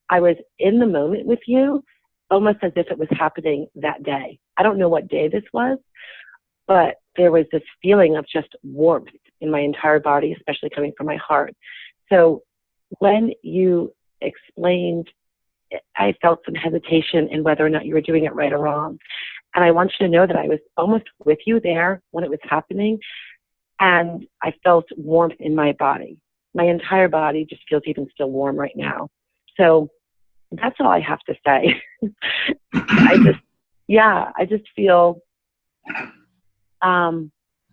Speaker 4: I was in the moment with you, almost as if it was happening that day. I don't know what day this was, but there was this feeling of just warmth in my entire body, especially coming from my heart. So when you explained, I felt some hesitation in whether or not you were doing it right or wrong. And I want you to know that I was almost with you there when it was happening, and I felt warmth in my body. My entire body just feels even still warm right now. So that's all I have to say. I just feel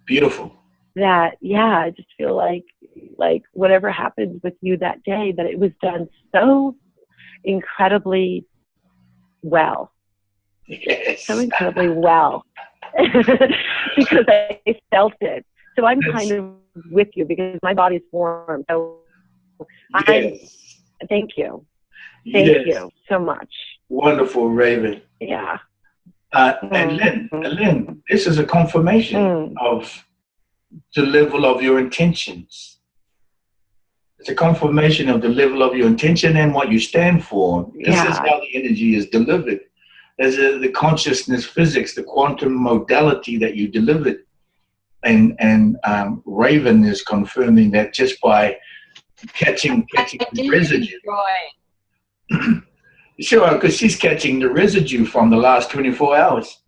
Speaker 1: beautiful.
Speaker 4: That, I just feel like whatever happened with you that day, that it was done so incredibly well.
Speaker 1: Yes.
Speaker 4: So incredibly well. Because I felt it. So I'm kind of with you because my body's warm. So
Speaker 1: Yes.
Speaker 4: Thank you. Thank you so much.
Speaker 1: Wonderful, Raven.
Speaker 4: Yeah.
Speaker 1: And Lynn, this is a confirmation of the level of your intentions. It's a confirmation of the level of your intention and what you stand for. This is how the energy is delivered. There's the consciousness physics, the quantum modality that you delivered. And Raven is confirming that just by catching the residue. Sure, because she's catching the residue from the last 24 hours.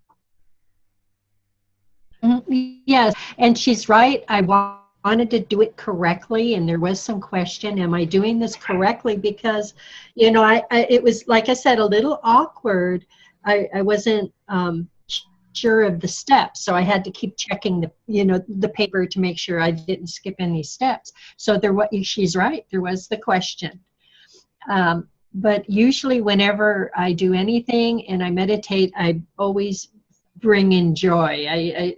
Speaker 2: Yes, and she's right. I wanted to do it correctly, and there was some question, am I doing this correctly? Because, it was, like I said, a little awkward. I wasn't sure of the steps, so I had to keep checking the paper to make sure I didn't skip any steps. So she's right, there was the question. But usually whenever I do anything and I meditate, I always bring in joy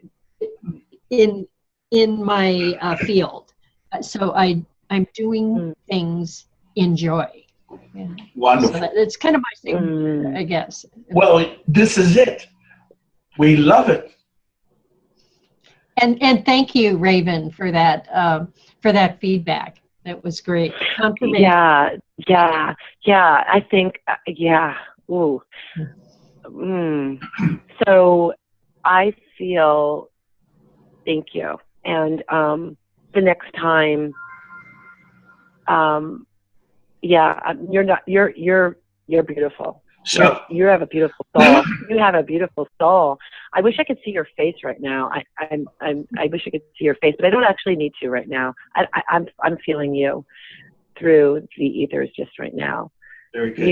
Speaker 2: in my field. So I'm doing things in joy. Yeah.
Speaker 1: Wonderful.
Speaker 2: So it's kind of my thing, I guess.
Speaker 1: Well, this is it. We love it.
Speaker 2: And thank you, Raven, for that feedback. That was great.
Speaker 4: Yeah. I think, ooh. So I feel, thank you. And the next time, you're beautiful.
Speaker 1: So
Speaker 4: you have a beautiful soul. You have a beautiful soul. I wish I could see your face right now. I wish I could see your face, but I don't actually need to right now. I'm feeling you through the ethers just right now.
Speaker 1: very good.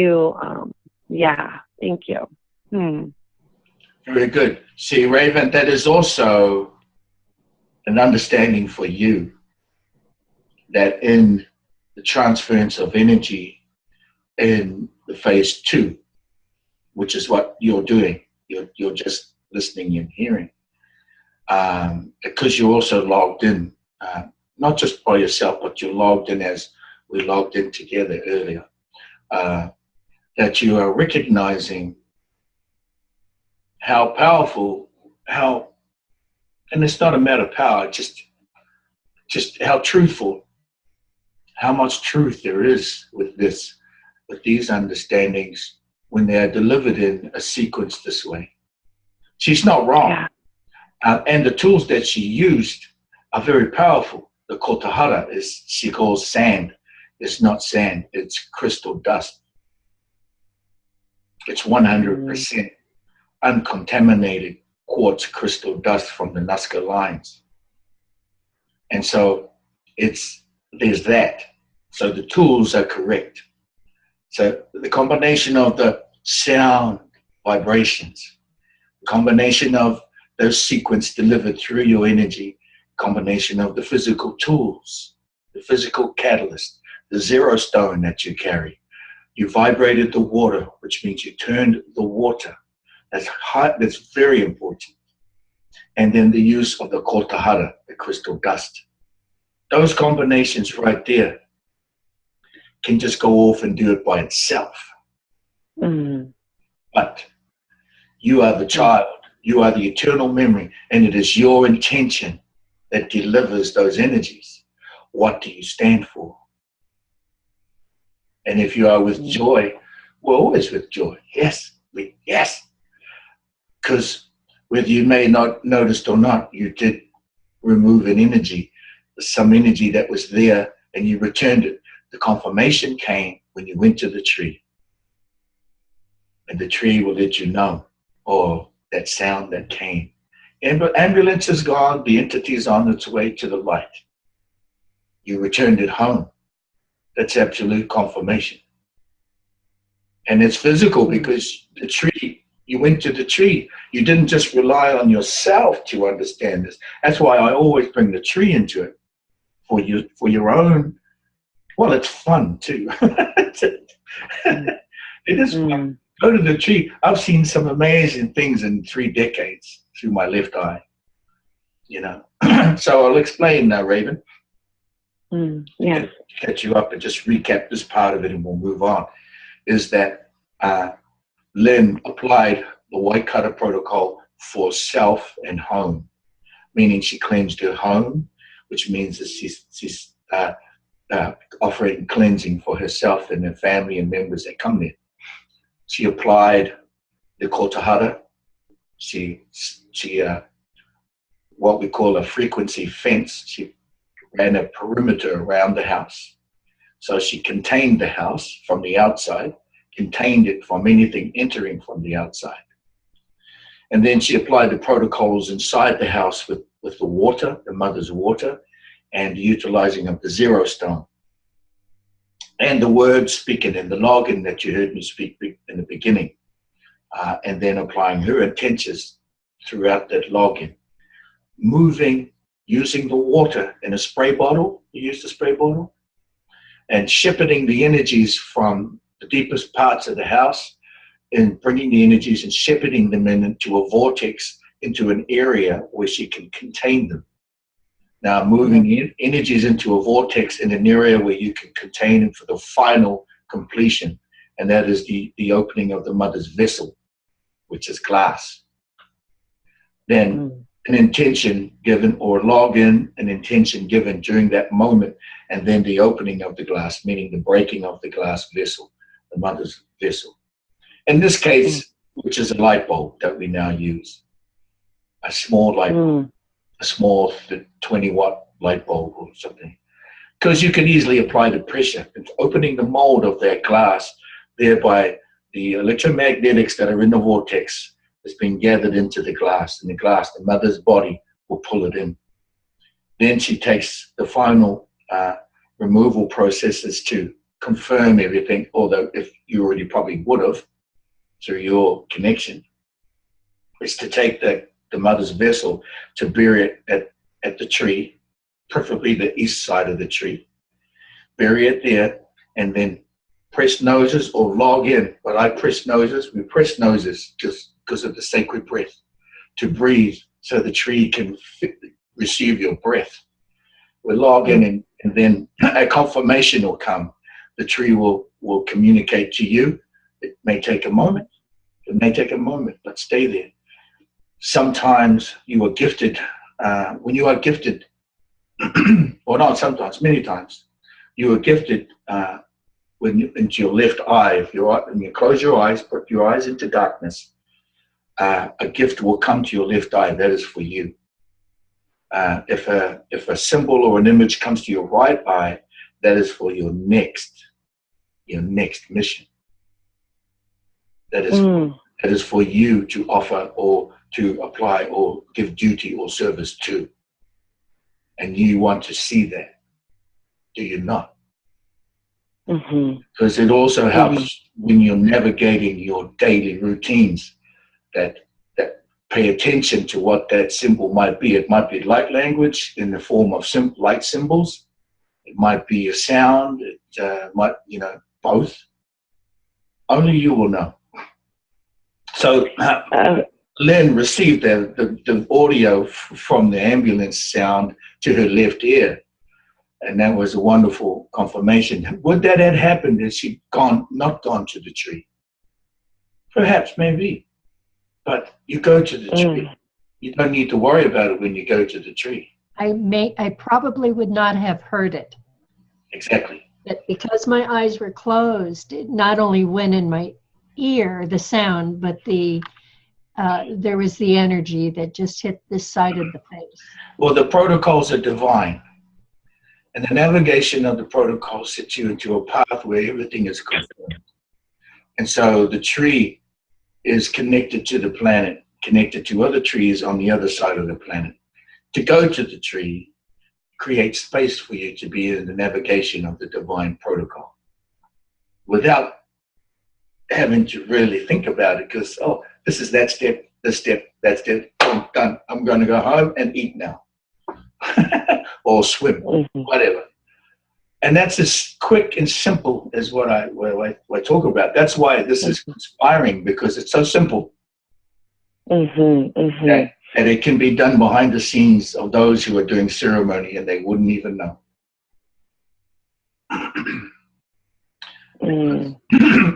Speaker 4: Thank you.
Speaker 1: Very good. See, Raven, that is also an understanding for you that in the transference of energy in the phase 2, which is what you're doing, you're just listening and hearing, because you're also logged in, not just by yourself, but you're logged in as we logged in together earlier, that you are recognizing how powerful, and it's not a matter of power, just how truthful, how much truth there is with these understandings when they are delivered in a sequence this way. She's not wrong. And the tools that she used are very powerful. The kotahara she calls sand. It's not sand, it's crystal dust. It's 100% uncontaminated quartz crystal dust from the Nazca lines. And so there's that. So the tools are correct. So the combination of the sound vibrations, the combination of those sequence delivered through your energy, combination of the physical tools, the physical catalyst, the zero stone that you carry. You vibrated the water, which means you turned the water. That's hot, that's very important. And then the use of the kotahara, the crystal dust. Those combinations right there can just go off and do it by itself. But you are the child, you are the eternal memory, and it is your intention that delivers those energies. What do you stand for? And if you are with joy, we're always with joy. Yes. Because whether you may not noticed or not, you did remove an energy, some energy that was there, and you returned it. The confirmation came when you went to the tree. And the tree will let you know, or that sound that came. Ambulance is gone, the entity is on its way to the light. You returned it home. That's absolute confirmation. And it's physical because the tree, you went to the tree. You didn't just rely on yourself to understand this. That's why I always bring the tree into it for your own. Well, it's fun too. It is fun. Go to the tree. I've seen some amazing things in 3 decades through my left eye. So I'll explain now, Raven. Catch you up and just recap this part of it, and we'll move on. Is that Lynn applied the Waikara protocol for self and home, meaning she cleansed her home, which means that she's offering cleansing for herself and her family and members that come there. She applied the kotahara. She what we call a frequency fence. She ran a perimeter around the house. So she contained the house from the outside, contained it from anything entering from the outside. And then she applied the protocols inside the house with the water, the mother's water, and the utilizing of the zero stone. And the words speaking in the login that you heard me speak in the beginning. And then applying her intentions throughout that login. Moving, using the water in a spray bottle. You use the spray bottle. And shepherding the energies from the deepest parts of the house and bringing the energies and shepherding them into a vortex, into an area where she can contain them. Now moving energies into a vortex in an area where you can contain them for the final completion. And that is the opening of the mother's vessel, which is glass. Then an intention given, or login, an intention given during that moment, and then the opening of the glass, meaning the breaking of the glass vessel, the mother's vessel. In this case, which is a light bulb that we now use. A small light bulb, a small 20-watt light bulb or something. Because you can easily apply the pressure. It's opening the mold of that glass, thereby the electromagnetics that are in the vortex has been gathered into the glass, and the mother's body will pull it in. Then she takes the final removal processes to confirm everything, although if you already probably would have through your connection, is to take the mother's vessel to bury it at the tree, preferably the east side of the tree. Bury it there, and then press noses or log in. But I press noses. We press noses just because of the sacred breath to breathe, so the tree can receive your breath. We log in, and then a confirmation will come. The tree will communicate to you. It may take a moment. It may take a moment, but stay there. Sometimes you are gifted. When you are gifted, or not sometimes, many times, you are gifted into your left eye. When you close your eyes, put your eyes into darkness, a gift will come to your left eye. That is for you. If a symbol or an image comes to your right eye, that is for your next mission. That is for you to offer or to apply or give duty or service to. And you want to see that, do you not? Because it also helps when you're navigating your daily routines that pay attention to what that symbol might be. It might be light language in the form of light symbols. It might be a sound. It might, both. Only you will know. So Lynn received the audio from the ambulance sound to her left ear. And that was a wonderful confirmation. Would that have happened had she not gone to the tree? Perhaps, maybe. But you go to the tree. You don't need to worry about it when you go to the tree.
Speaker 2: I probably would not have heard it.
Speaker 1: Exactly.
Speaker 2: But because my eyes were closed, it not only went in my ear, the sound, but there was the energy that just hit this side of the face. Well,
Speaker 1: the protocols are divine. And the navigation of the protocol sets you into a path where everything is confirmed. And so the tree is connected to the planet, connected to other trees on the other side of the planet. To go to the tree creates space for you to be in the navigation of the divine protocol without having to really think about it, because, this is that step, this step, that step, I'm done. I'm going to go home and eat now. Or swim, whatever. And that's as quick and simple as what I talk about. That's why this is inspiring, because it's so simple. That it can be done behind the scenes of those who are doing ceremony and they wouldn't even know.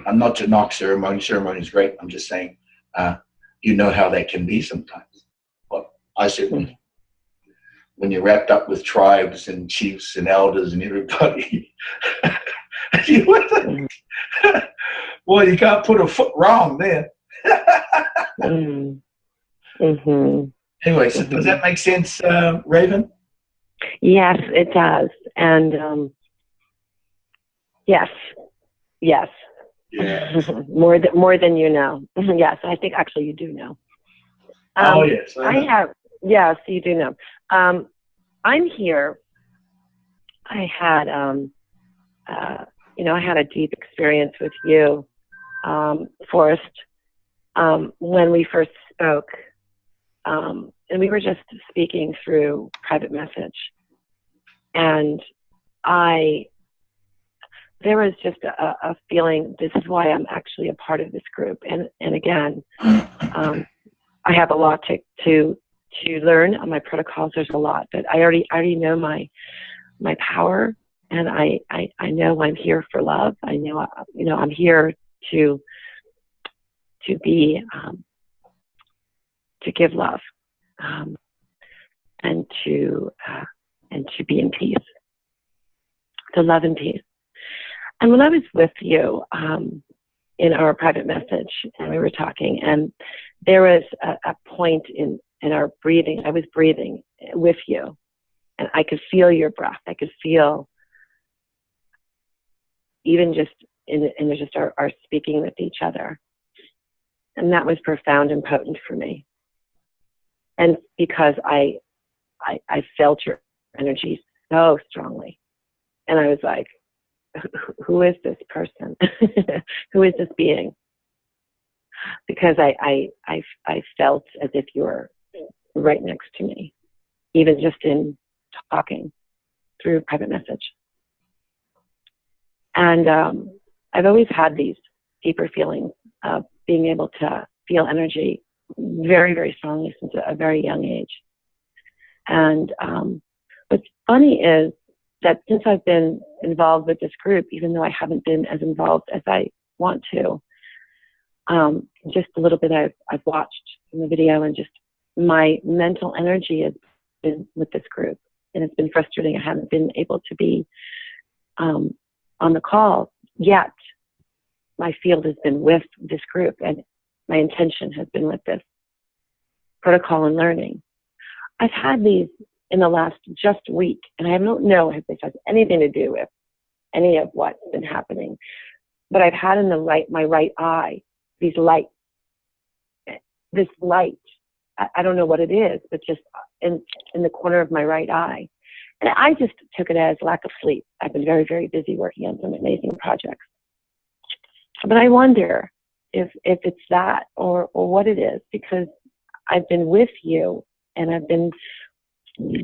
Speaker 1: I'm not to knock ceremony. Ceremony is great. I'm just saying, you know how that can be sometimes. Well, I certainly. When you're wrapped up with tribes and chiefs and elders and everybody, well, you can't put a foot wrong there. Anyway, so does that make sense, Raven?
Speaker 4: Yes, it does. And yes. Yeah. more than you know. Yes, I think actually you do know.
Speaker 1: Yes.
Speaker 4: Yes, you do know. I'm here. I had, I had a deep experience with you, Forrest, when we first spoke, and we were just speaking through private message, and there was just a feeling. This is why I'm actually a part of this group, and again, I have a lot to learn on my protocols. There's a lot, but I already know my power, and I know I'm here for love. I know, I'm here to be, to give love, and to be in peace, to love and peace. And when I was with you, in our private message, and we were talking, and there was a point in our breathing. I was breathing with you, and I could feel your breath. I could feel even just in just our speaking with each other. And that was profound and potent for me. And because I felt your energy so strongly. And I was like, who is this person? Who is this being? Because I felt as if you were right next to me, even just in talking through private message. And I've always had these deeper feelings of being able to feel energy very, very strongly since a very young age. And what's funny is that since I've been involved with this group, even though I haven't been as involved as I want to, just a little bit I've watched in the video, and just my mental energy has been with this group. And it's been frustrating. I haven't been able to be on the call yet. My field has been with this group, and my intention has been with this protocol and learning. I've had these in the last just week, and I don't know if this has anything to do with any of what's been happening, but I've had in my right eye, this light. I don't know what it is, but just in the corner of my right eye. And I just took it as lack of sleep. I've been very, very busy working on some amazing projects. But I wonder if it's that or what it is, because I've been with you and I've been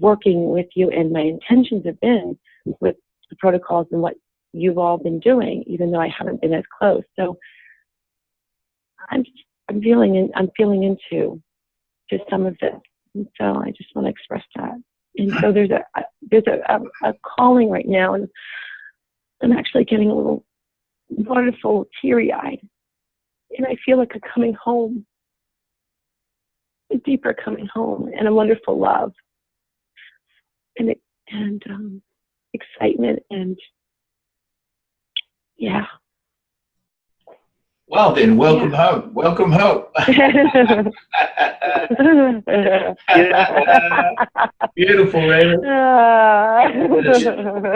Speaker 4: working with you, and my intentions have been with the protocols and what you've all been doing, even though I haven't been as close. So I'm feeling into just some of this. And so I just want to express that. And so there's a calling right now, and I'm actually getting a little wonderful, teary-eyed, and I feel like a coming home, a deeper coming home, and a wonderful love, and excitement, and yeah.
Speaker 1: Well then, welcome home. Welcome home. Beautiful, Raymond.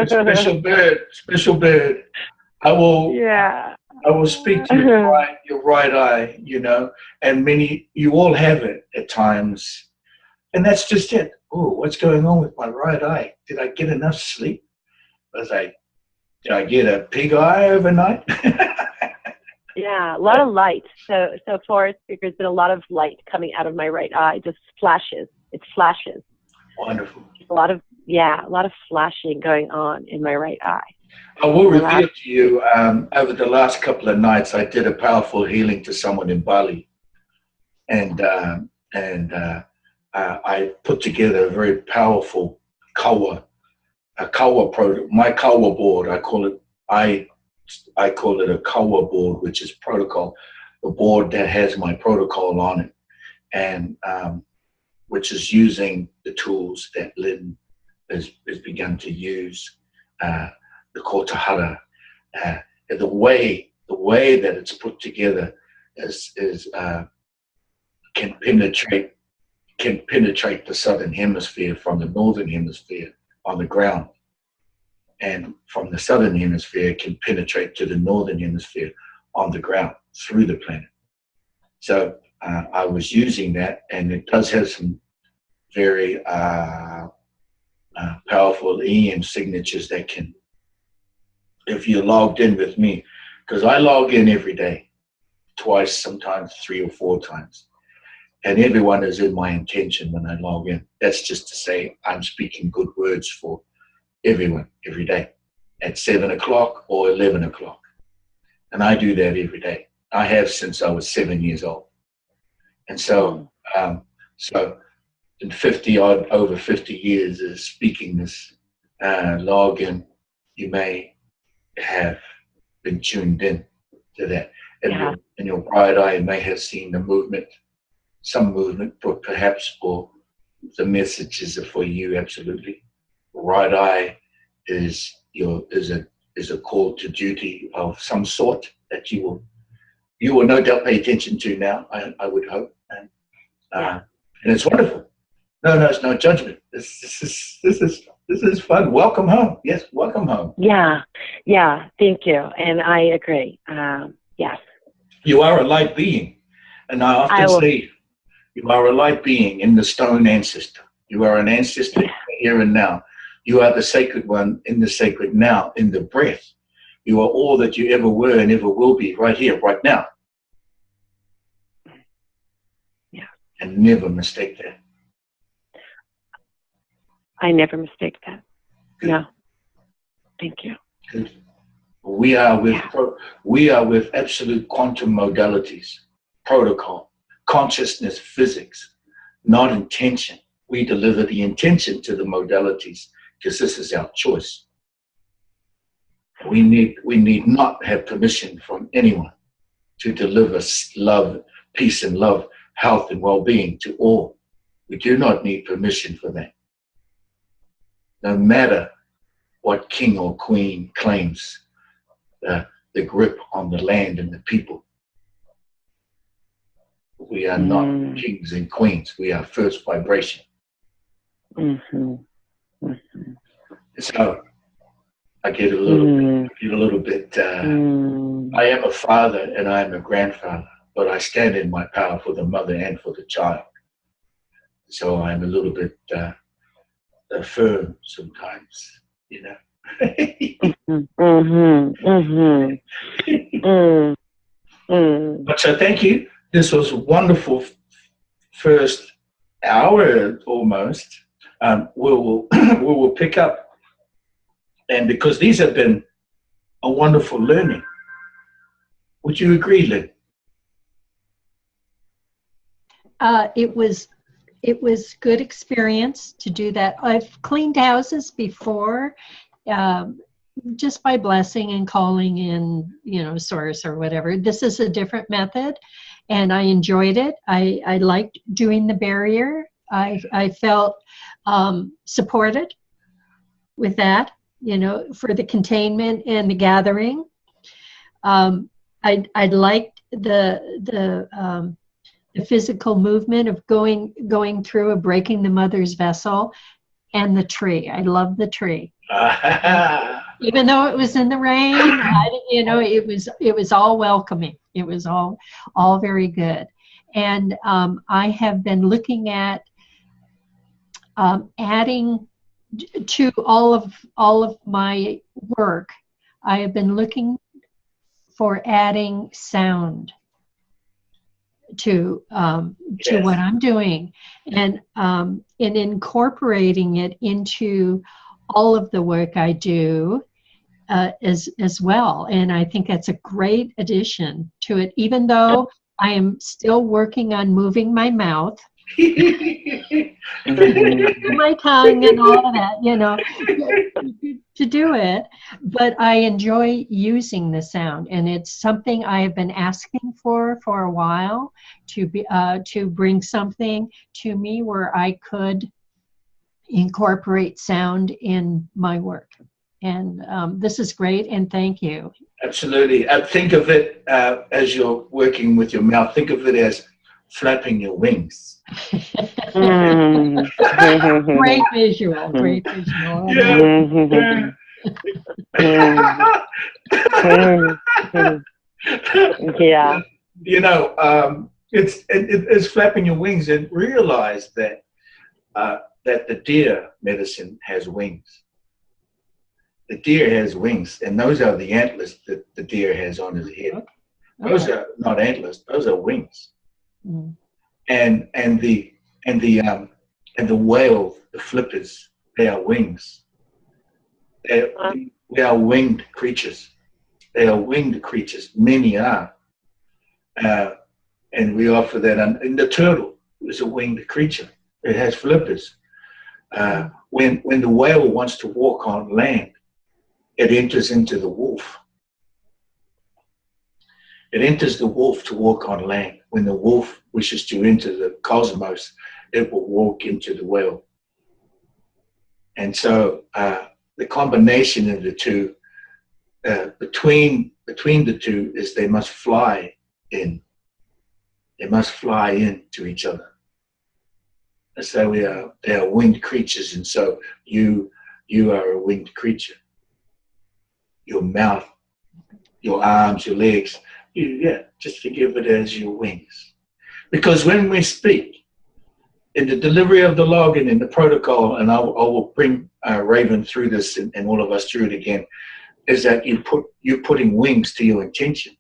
Speaker 1: Special bird. I will speak to your right eye, and you all have it at times. And that's just it. Oh, what's going on with my right eye? Did I get enough sleep? Did I get a pig eye overnight?
Speaker 4: Yeah, a lot of light. So far, there's been a lot of light coming out of my right eye, just flashes. It flashes.
Speaker 1: Wonderful.
Speaker 4: A lot of flashing going on in my right eye.
Speaker 1: I will reveal to you, over the last couple of nights, I did a powerful healing to someone in Bali. And I put together a very powerful kawa, my kawa board. I call it a kawa board, which is protocol, the board that has my protocol on it, and which is using the tools that Lynn has begun to use, the kotahara. The way that it's put together can penetrate the southern hemisphere from the northern hemisphere on the ground, and from the southern hemisphere can penetrate to the northern hemisphere on the ground through the planet. So I was using that, and it does have some very powerful EM signatures that can, if you're logged in with me, because I log in every day, twice, sometimes 3 or 4 times. And everyone is in my intention when I log in. That's just to say I'm speaking good words for everyone every day at 7 o'clock or 11 o'clock. And I do that every day. I have since I was 7 years old. And so, in over 50 years of speaking this login, you may have been tuned in to that. And in your right eye, you may have seen the movement, some movement, but perhaps for the messages are for you, absolutely. Right eye is a call to duty of some sort that you will you will no doubt pay attention to now, I would hope. And it's wonderful. No, it's no judgment. This is fun. Welcome home. Yes, welcome home.
Speaker 4: Yeah, thank you. And I agree. Yes.
Speaker 1: You are a light being. And I often say you are a light being in the stone ancestor. You are an ancestor here and now. You are the sacred one in the sacred now, in the breath. You are all that you ever were and ever will be right here, right now.
Speaker 4: Yeah.
Speaker 1: And never mistake that.
Speaker 4: I never mistake that. Good. No. Thank you.
Speaker 1: Good. We are with absolute quantum modalities, protocol, consciousness, physics, not intention. We deliver the intention to the modalities because this is our choice. We need not have permission from anyone to deliver love, peace and love, health and well-being to all. We do not need permission for that. No matter what king or queen claims the grip on the land and the people. We are not kings and queens. We are first vibration.
Speaker 4: Mm-hmm. Mm-hmm.
Speaker 1: So I get a little bit. I am a father and I am a grandfather, but I stand in my power for the mother and for the child. So I'm a little bit firm sometimes, you know. But so thank you. This was a wonderful first hour almost. We will pick up, and because these have been a wonderful learning. Would you agree, Lynn?
Speaker 2: It was good experience to do that. I've cleaned houses before, just by blessing and calling in, source or whatever. This is a different method, and I enjoyed it. I liked doing the barrier. I felt supported with that, for the containment and the gathering. I liked the physical movement of going through and breaking the mother's vessel, and the tree. I love the tree. Even though it was in the rain, it was all welcoming. It was all very good. And I have been looking at adding to all of my work. I have been looking for adding sound to what I'm doing, and incorporating it into all of the work I do as well. And I think that's a great addition to it, even though I am still working on moving my mouth, my tongue and all of that, to do it. But I enjoy using the sound, and it's something I have been asking for a while, to bring something to me where I could incorporate sound in my work. And this is great, and thank you. Absolutely.
Speaker 1: Think of it as you're working with your mouth. Think of it as flapping your wings.
Speaker 2: Great visual.
Speaker 4: Yeah.
Speaker 1: It's flapping your wings, and realize that the deer medicine has wings. The deer has wings, and those are the antlers that the deer has on his head. Those are not antlers; those are wings. Mm. And the whale, the flippers, they are wings. They are winged creatures. They are winged creatures. Many are, and we offer that. And the turtle is a winged creature. It has flippers. When the whale wants to walk on land, it enters into the wolf. It enters the wolf to walk on land. When the wolf wishes to enter the cosmos, it will walk into the whale. And so the combination of the two, between the two, is they must fly in. They must fly into each other. And so they are winged creatures, and so you are a winged creature. Your mouth, your arms, your legs, just think of it as your wings. Because when we speak, in the delivery of the log and in the protocol, and I will bring Raven through this and all of us through it again, is that you're putting wings to your intention.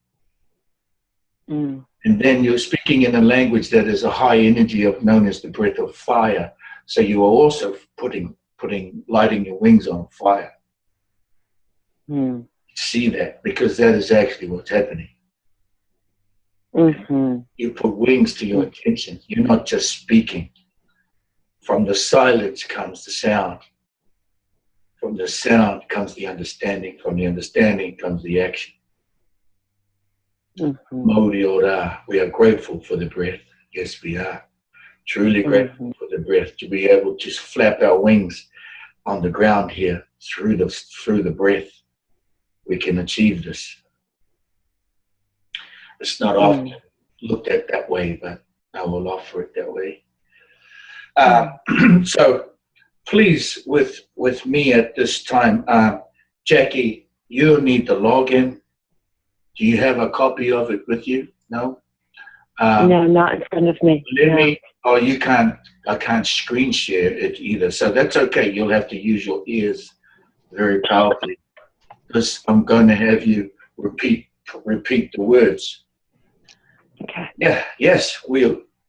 Speaker 4: Mm.
Speaker 1: And then you're speaking in a language that is a high energy known as the breath of fire. So you are also lighting your wings on fire.
Speaker 4: Mm.
Speaker 1: See that, because that is actually what's happening.
Speaker 4: Mm-hmm.
Speaker 1: You put wings to your intention. You're not just speaking. From the silence comes the sound. From the sound comes the understanding. From the understanding comes the action.
Speaker 4: Mm-hmm.
Speaker 1: Modi ora. We are grateful for the breath. Yes, we are. Truly grateful for the breath, to be able to flap our wings on the ground here through the breath. We can achieve this. It's not often looked at that way, but I will offer it that way. So please, with me at this time, Jackie, you'll need the login. Do you have a copy of it with you? No?
Speaker 4: No, not in front of me.
Speaker 1: You can't, I can't screen share it either. So that's okay. You'll have to use your ears very powerfully, because I'm going to have you repeat the words.
Speaker 4: Okay.
Speaker 1: Yeah, yes,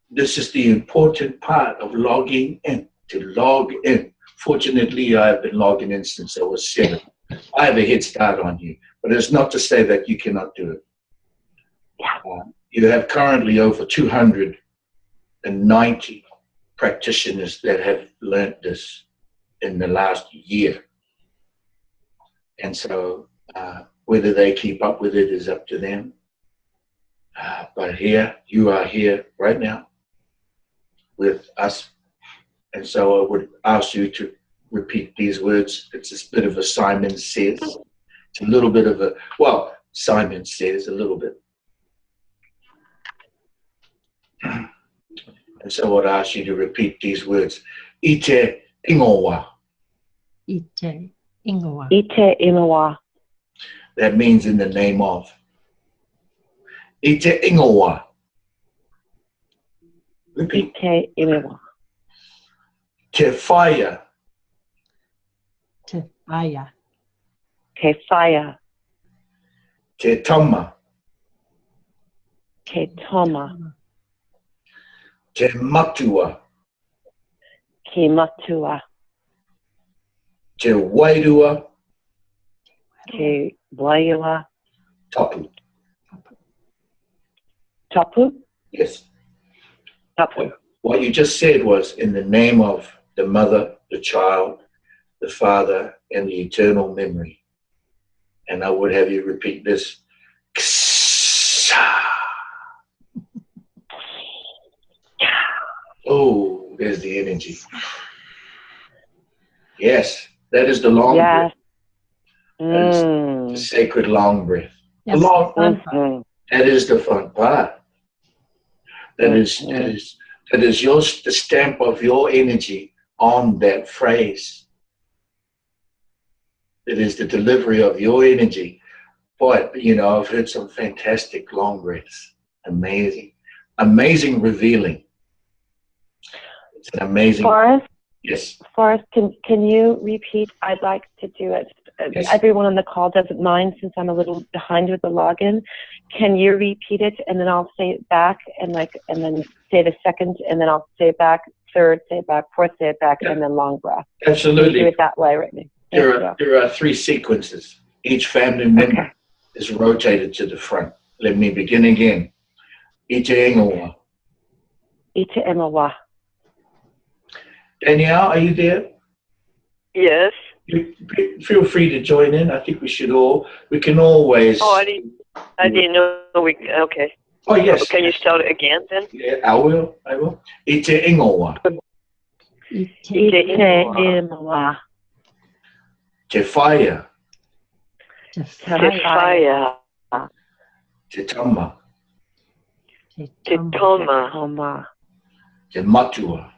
Speaker 1: this is the important part of logging in, to log in. Fortunately, I've been logging in since I was 7. I have a head start on you, but it's not to say that you cannot do it.
Speaker 4: Yeah.
Speaker 1: You have currently over 290 practitioners that have learned this in the last year. And so whether they keep up with it is up to them. But you are here right now with us. And so I would ask you to repeat these words. It's a bit of a Simon Says. It's a little bit of Simon Says a little bit. And so I would ask you to repeat these words. Ite ingowa.
Speaker 2: Ite ingowa.
Speaker 4: Ite ingowa.
Speaker 1: That means in the name of. Ite ingowa. Repeat.
Speaker 4: Ite ingowa.
Speaker 1: Te fire.
Speaker 2: Te fire.
Speaker 4: Te fire.
Speaker 1: Te tama.
Speaker 4: Te toma.
Speaker 1: Te matua.
Speaker 4: Ke matua.
Speaker 1: Te wairua.
Speaker 4: Ke waiua.
Speaker 1: Tapu.
Speaker 4: Tapu?
Speaker 1: Yes.
Speaker 4: Tapu.
Speaker 1: What you just said was in the name of the mother, the child, the father, and the eternal memory. And I would have you repeat this. Oh, there's the energy. Yes, that is the long breath. That is the sacred long breath.
Speaker 2: That's the fun part.
Speaker 1: That is the fun part. That is the stamp of your energy on that phrase. It is the delivery of your energy. Boy, I've heard some fantastic long breaths. Amazing. Amazing revealing. It's an amazing.
Speaker 4: Forrest?
Speaker 1: Yes.
Speaker 4: Forrest, can you repeat? I'd like to do it.
Speaker 1: Yes.
Speaker 4: Everyone on the call doesn't mind, since I'm a little behind with the login. Can you repeat it, and then I'll say it back, and then say the second, and then I'll say it back, third, say it back, fourth, say it back, and then long breath.
Speaker 1: Absolutely.
Speaker 4: Can you do it that way, right?
Speaker 1: There are 3 sequences. Each family member is rotated to the front. Let me begin again. Ite ingowa.
Speaker 4: Ite ingowa.
Speaker 1: Danielle, are you there?
Speaker 3: Yes.
Speaker 1: Feel free to join in. I think we can always.
Speaker 3: Oh, I didn't know okay.
Speaker 1: Oh, yes.
Speaker 3: Can you start it again then?
Speaker 1: Yeah, I will. Ite ingowa.
Speaker 4: Ite ingowa.
Speaker 1: Te fire.
Speaker 2: Te
Speaker 3: Te fire.
Speaker 1: Te tama.
Speaker 3: Te toma.
Speaker 4: Toma.
Speaker 1: Te matua.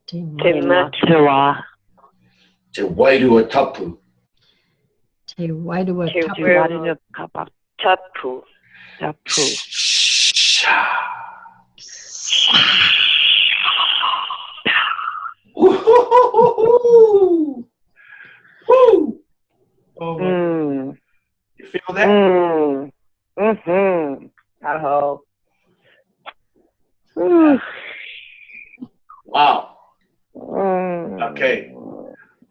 Speaker 2: Te
Speaker 3: Te matua.
Speaker 1: Te wairua tapu.
Speaker 2: Te wairua
Speaker 3: Te
Speaker 2: tapu.
Speaker 3: wairua tapu.
Speaker 4: Tapu.
Speaker 1: Woo-hoo-hoo-hoo-hoo. Woo. Oh,
Speaker 4: Mm.
Speaker 1: you feel that?
Speaker 4: Mm-hmm. Oh. Mm.
Speaker 1: Wow.
Speaker 4: Mm.
Speaker 1: Okay.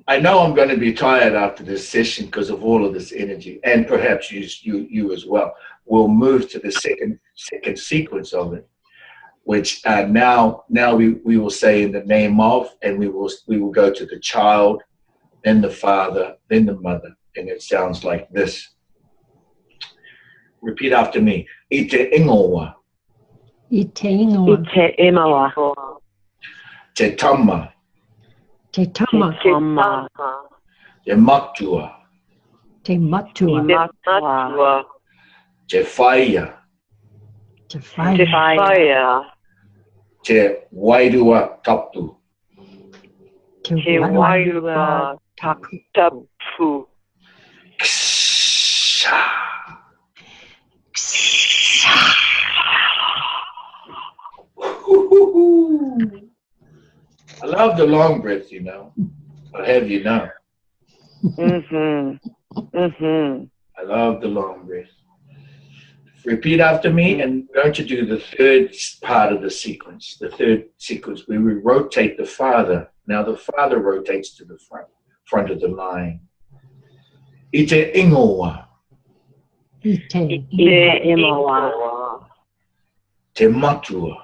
Speaker 1: I know I'm going to be tired after this session because of all of this energy, and perhaps you as well. We'll move to the second sequence of it, which now we will say in the name of, and we will go to the child, then the father, then the mother, and it sounds like this. Repeat after me. Ite ingowa.
Speaker 2: Ite ingoa.
Speaker 4: Ite imawa.
Speaker 1: Te tama.
Speaker 2: Te tama.
Speaker 3: Te tama.
Speaker 1: Te matua.
Speaker 2: Te matua.
Speaker 3: Te matua.
Speaker 1: Te whaia.
Speaker 2: Te
Speaker 3: Te
Speaker 2: whaia.
Speaker 3: whaia.
Speaker 1: Te wairua tapu.
Speaker 2: Te
Speaker 3: Te wairua
Speaker 2: tapu.
Speaker 3: tapu.
Speaker 1: I love the long breath, you know. I'll have you know.
Speaker 4: Mm-hmm. Mm-hmm.
Speaker 1: I love the long breath. Repeat after me, and we're going to do the third part of the sequence. The third sequence, we will rotate the father. Now the father rotates to the front of the line. Ite ingoa.
Speaker 2: Ite.
Speaker 3: Te imawa.
Speaker 1: Te matua.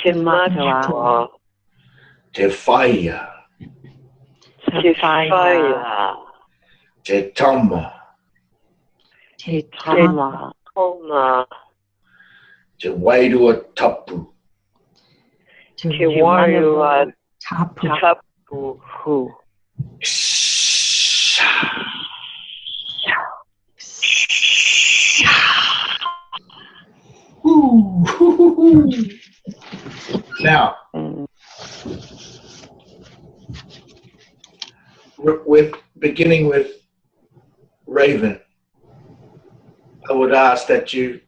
Speaker 3: Te matua.
Speaker 1: Te whaia.
Speaker 3: Te whaia.
Speaker 1: Te tama.
Speaker 2: Te
Speaker 3: Te
Speaker 2: tama.
Speaker 3: toma.
Speaker 1: Te wairua tapu.
Speaker 2: Te
Speaker 3: Te wairua
Speaker 2: tapu.
Speaker 3: tapu.
Speaker 1: Now, with beginning with Raven, I would ask that you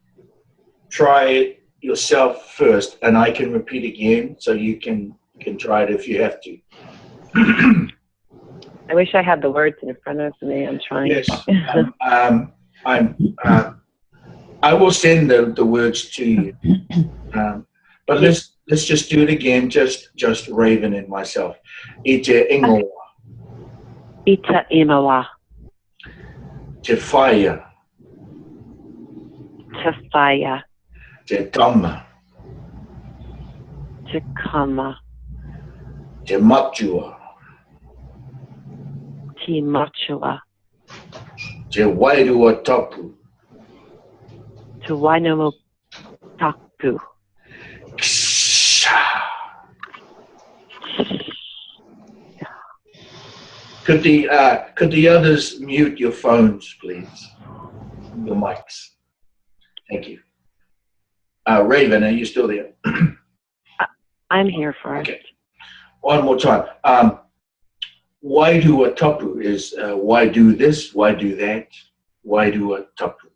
Speaker 1: try it yourself first, and I can repeat again, so you can try it if you have to.
Speaker 4: I wish I had the words in front of me. I'm trying.
Speaker 1: Yes, I will send the words to you, but let's just do it again. Just Raven and myself. Ite ingoa.
Speaker 4: Ita imawa.
Speaker 1: Te whaia.
Speaker 4: Te whaia.
Speaker 1: Te tama.
Speaker 4: Te kama.
Speaker 1: Te matua.
Speaker 4: Te matua.
Speaker 1: Te wairua tapu.
Speaker 4: Te wainomo tapu.
Speaker 1: Could the others mute your phones, please? Your mics. Thank you. Raven, are you still there?
Speaker 4: I'm here for it.
Speaker 1: Okay. One more time. Why do a tapu is why do this, why do that, why do a tapu?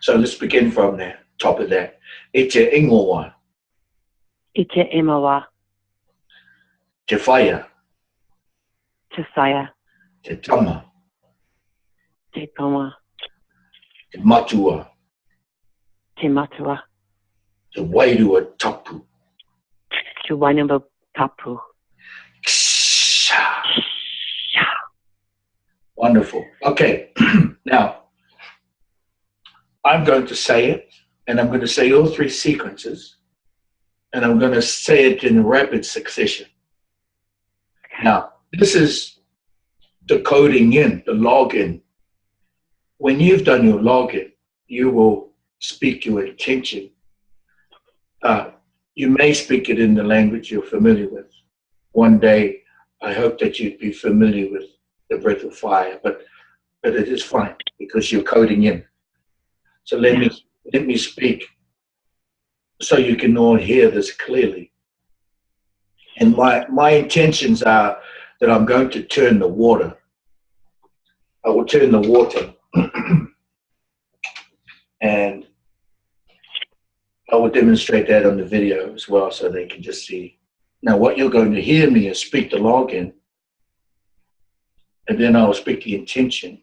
Speaker 1: So let's begin from there, top of that. Ite ingoa.
Speaker 4: Ite imawa.
Speaker 1: Te whaia.
Speaker 4: Te whaia.
Speaker 1: Te tama.
Speaker 4: Te kama.
Speaker 1: Te matua.
Speaker 4: Te matua.
Speaker 1: Te wairua tapu.
Speaker 4: Te wainomo tapu.
Speaker 1: Wonderful. Okay. Now, I'm going to say it, and I'm going to say all three sequences, and I'm going to say it in rapid succession. Now, this is the coding in, the login. When you've done your login, you will speak your intention. You may speak it in the language you're familiar with. One day, I hope that you'd be familiar with the breath of fire, but but it is fine because you're coding in. So let me speak so you can all hear this clearly. And my intentions are that I'm going to turn the water. I will turn the water and I will demonstrate that on the video as well so they can just see. Now what you're going to hear me is speak the login, and then I will speak the intention,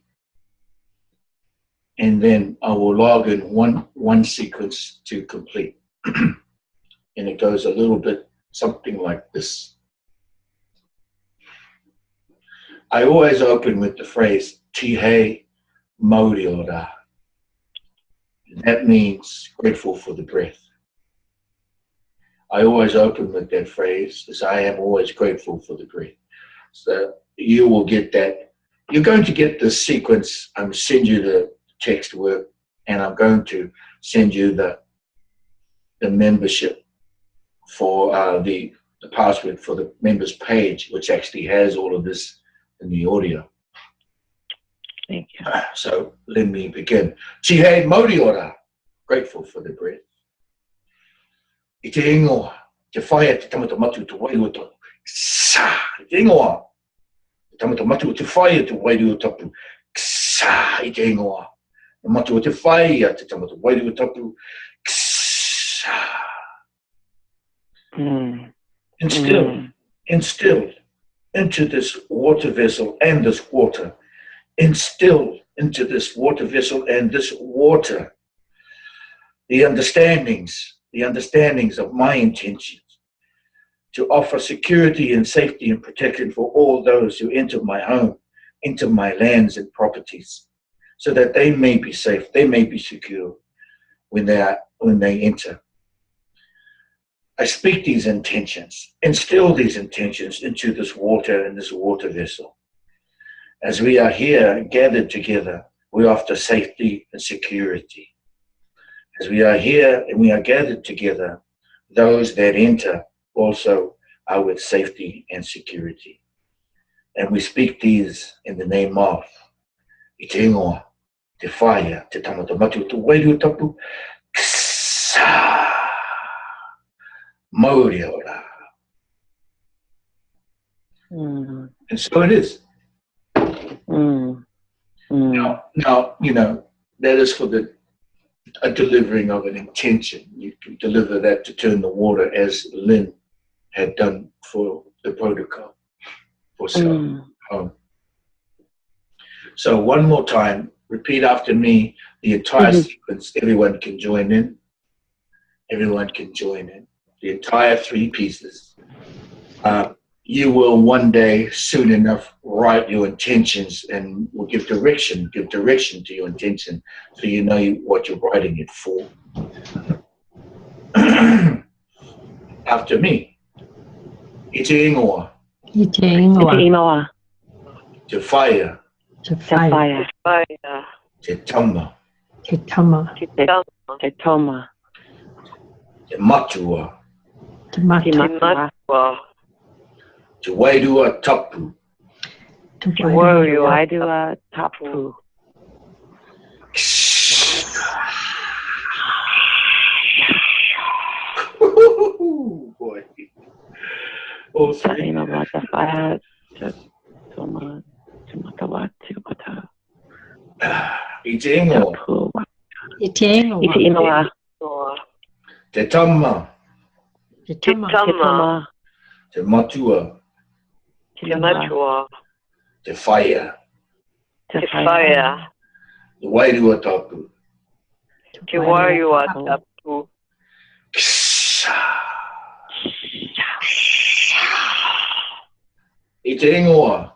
Speaker 1: and then I will log in one sequence to complete. And it goes a little bit something like this. I always open with the phrase Tihe Moriora. That means grateful for the breath. I always open with that phrase, as I am always grateful for the breath. So you will get that. You're going to get the sequence. I'm send you the text work, and I'm going to send you the membership for the password for the members page, which actually has all of this in the audio.
Speaker 4: Thank you.
Speaker 1: So let me begin. Tihe Moriora, grateful for the breath. I te ingoa, te whaia te tamata matu te wairu tapu. Sa, I te ingoa, te tamata matu te whaia te wairu tapu. Sa, I te ingoa, te matu te whaia te tamata wairu tapu. Sa. Instilled into this water vessel and this water. Instilled into this water vessel and this water. The understandings of my intentions to offer security and safety and protection for all those who enter my home, into my lands and properties, so that they may be safe, they may be secure when they enter. I speak these intentions, instill these intentions into this water and this water vessel. As we are here gathered together, we offer safety and security. As we are here and we are gathered together, those that enter also are with safety and security. And we speak these in the name of I te ingoa, te whaia, te tamata matu, te wairu tapu, Ksa Moriora. And so it is. Now, you know, that is for a delivering of an intention. You can deliver that to turn the water as Lynn had done for the protocol for home. So one more time, repeat after me the entire sequence. Everyone can join in. Everyone can join in. The entire 3 pieces. You will one day, soon enough, write your intentions and will give direction to your intention so you know what you're writing it for. After me. I te ingoa.
Speaker 2: I te ingoa.
Speaker 1: Te whaia.
Speaker 2: Te whaia.
Speaker 1: Te tama.
Speaker 2: Te tama.
Speaker 4: Te toma.
Speaker 1: Te matua.
Speaker 2: Te matua.
Speaker 1: Te wairua tapu.
Speaker 2: Te
Speaker 4: wairua tapu.
Speaker 1: Boy. All 3. I te ingoa.
Speaker 2: I te ingoa.
Speaker 1: Te tama.
Speaker 2: Te tama.
Speaker 1: Te matua.
Speaker 3: Te matua.
Speaker 1: Te whaia.
Speaker 3: Te whaia.
Speaker 1: Te wairua tapu.
Speaker 3: Te wairua tapu.
Speaker 1: I te ingoa.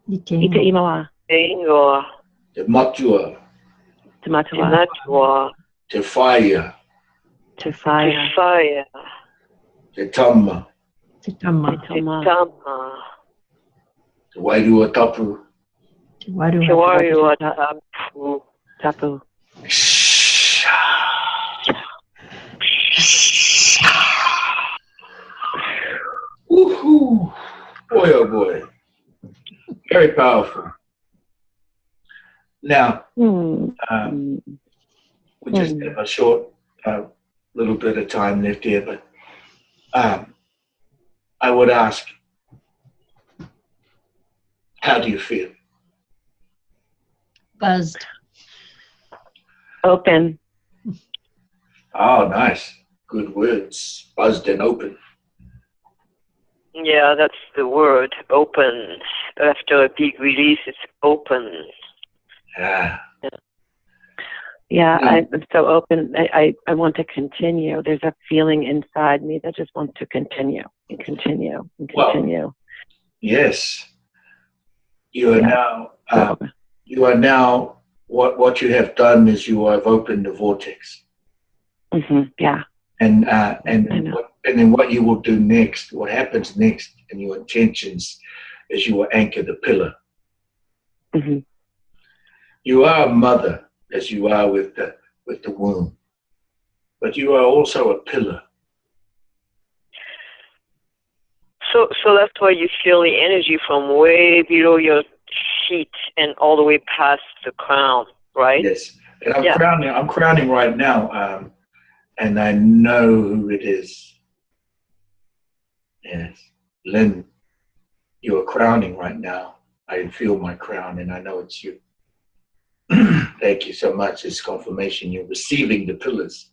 Speaker 2: I te ingoa.
Speaker 3: Te ingoa.
Speaker 1: Te matua.
Speaker 4: Te matua.
Speaker 3: Te matua.
Speaker 1: Te whaia.
Speaker 4: Te
Speaker 3: Te
Speaker 4: whaia.
Speaker 3: whaia.
Speaker 1: Te tama.
Speaker 2: Te tama.
Speaker 3: Te tama.
Speaker 1: Te wairua tapu.
Speaker 2: Te wairua.
Speaker 3: Te wairua tapu.
Speaker 4: Tapu.
Speaker 1: Woohoo! Boy, oh boy. Very powerful. Now,
Speaker 4: Mm.
Speaker 1: we just have a short little bit of time left here, but I would ask, how do you feel?
Speaker 2: Buzzed.
Speaker 4: Open.
Speaker 1: Oh, nice. Good words. Buzzed and open.
Speaker 3: Yeah, that's the word, open. After a big release, it's open.
Speaker 1: Yeah.
Speaker 4: Yeah, I'm so open. I want to continue. There's a feeling inside me that just wants to continue and continue and continue.
Speaker 1: Well, yes. You are now. You are now. What you have done is you have opened the vortex.
Speaker 4: Yeah.
Speaker 1: And then what you will do next, what happens next in your intentions, is you will anchor the pillar. You are a mother, as you are with the womb, but you are also a pillar.
Speaker 3: So that's why you feel the energy from way below your feet and all the way past the crown, right?
Speaker 1: Yes, and I'm crowning right now, and I know who it is. Yes, Lynn, you are crowning right now. I feel my crown, and I know it's you. Thank you so much. It's confirmation you're receiving the pillars.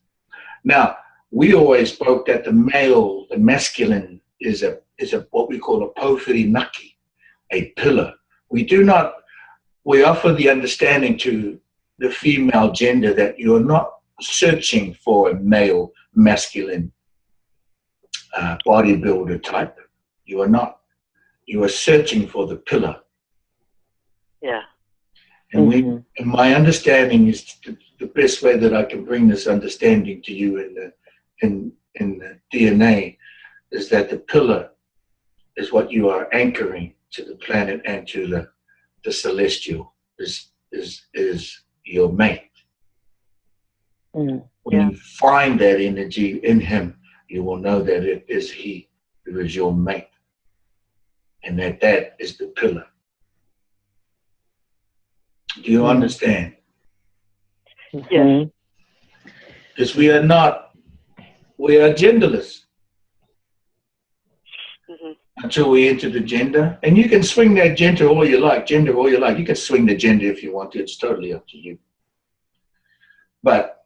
Speaker 1: Now, we always spoke that the male, the masculine, is a what we call a pofirinaki, a pillar. We offer the understanding to the female gender that you're not searching for a male, masculine bodybuilder type. You are not. You are searching for the pillar. Yeah. And my understanding is the best way that I can bring this understanding to you in the DNA is that the pillar is what you are anchoring to the planet and to the celestial is your mate. When you find that energy in him, you will know that it is he who is your mate, and that is the pillar. Do you understand?
Speaker 3: Yes.
Speaker 1: Because we are genderless until we enter the gender. And you can swing that gender all you like. You can swing the gender if you want to. It's totally up to you. But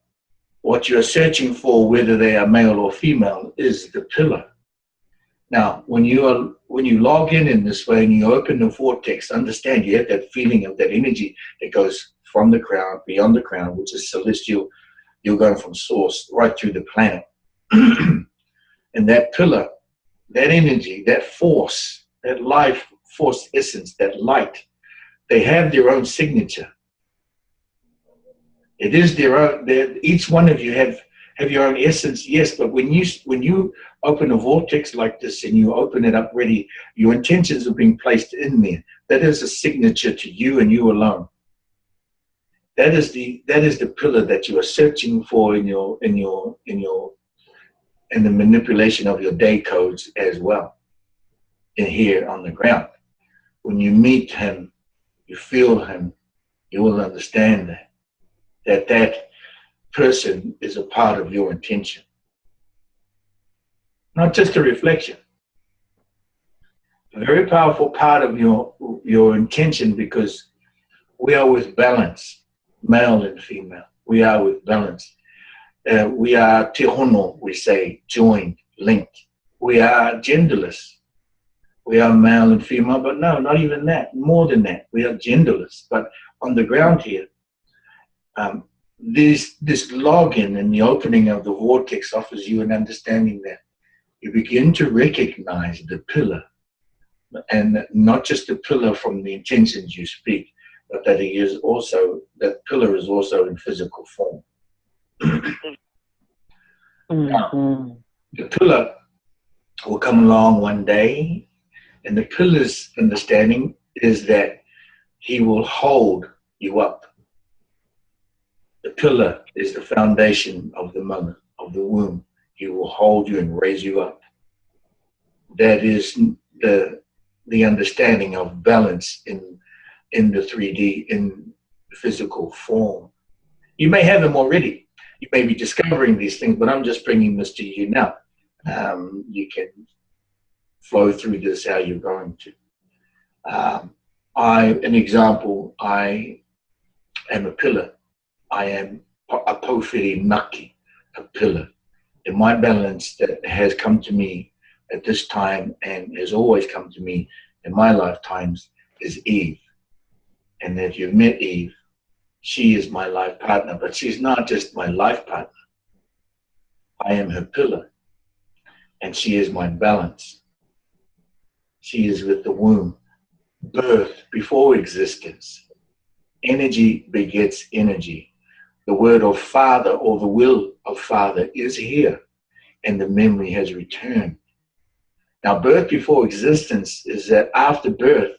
Speaker 1: what you're searching for, whether they are male or female, is the pillar. Now, when you log in this way and you open the vortex, understand you have that feeling of that energy that goes from the crown, beyond the crown, which is celestial. You're going from source right through the planet. And that pillar, that energy, that force, that life force essence, that light, they have their own signature. It is their own. Each one of you have your own essence, yes. But when you open a vortex like this and you open it up ready, your intentions are being placed in there. That is a signature to you and you alone. That is the pillar that you are searching for in the manipulation of your day codes as well. In here on the ground, when you meet him, you feel him, you will understand that person is a part of your intention, not just a reflection. A very powerful part of your intention, because we are with balance. Male and female, we are with balance. We are tihono, we say, joined, linked. We are genderless. We are male and female, but no, not even that. More than that, we are genderless. But on the ground here, this login and the opening of the vortex offers you an understanding that you begin to recognize the pillar, and not just the pillar from the intentions you speak, but that that pillar is also in physical form. Now, the pillar will come along one day, and the pillar's understanding is that he will hold you up. The pillar is the foundation of the mother, of the womb. He will hold you and raise you up. That is the understanding of balance in the 3D, in physical form. You may have them already. You may be discovering these things, but I'm just bringing this to you now. You can flow through this how you're going to. An example, I am a pillar. I am a pofiri maki, a pillar. And my balance that has come to me at this time and has always come to me in my lifetimes is Eve. And if you've met Eve, she is my life partner, but she's not just my life partner. I am her pillar, and she is my balance. She is with the womb, birth before existence. Energy begets energy. The word of Father or the will of Father is here, and the memory has returned. Now, birth before existence is that after birth,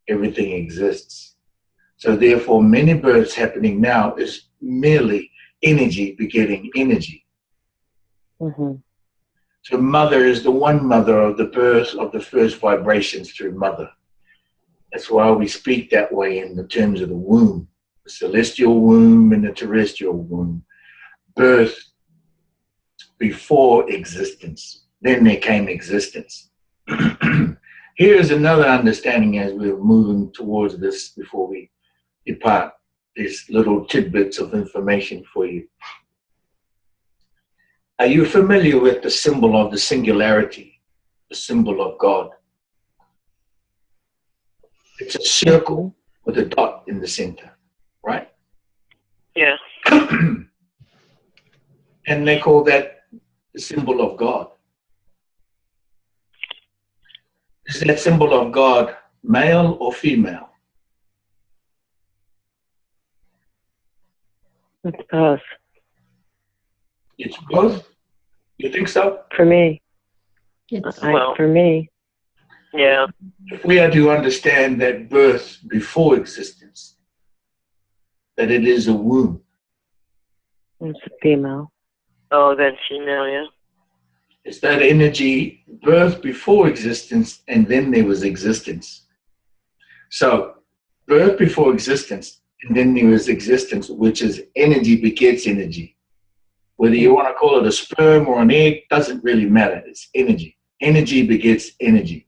Speaker 1: everything exists. So therefore, many births happening now is merely energy begetting energy.
Speaker 4: Mm-hmm.
Speaker 1: So mother is the one mother of the birth of the first vibrations through mother. That's why we speak that way in the terms of the womb, the celestial womb and the terrestrial womb. Birth before existence. Then there came existence. Here's another understanding as we're moving towards this before we depart. These little tidbits of information for you. Are you familiar with the symbol of the singularity, the symbol of God? It's a circle with a dot in the center, right?
Speaker 3: Yeah.
Speaker 1: And they call that the symbol of God. Is that symbol of God male or female?
Speaker 4: It's both.
Speaker 1: It's both? You think so?
Speaker 4: For me.
Speaker 3: Well,
Speaker 4: For me.
Speaker 3: Yeah.
Speaker 1: If we are to understand that birth before existence, that it is a womb.
Speaker 4: It's a female.
Speaker 3: Oh, then female, yeah.
Speaker 1: It's that energy, birth before existence, and then there was existence. So, birth before existence, and then there was existence, which is energy begets energy. Whether you want to call it a sperm or an egg, doesn't really matter. It's energy. Energy begets energy.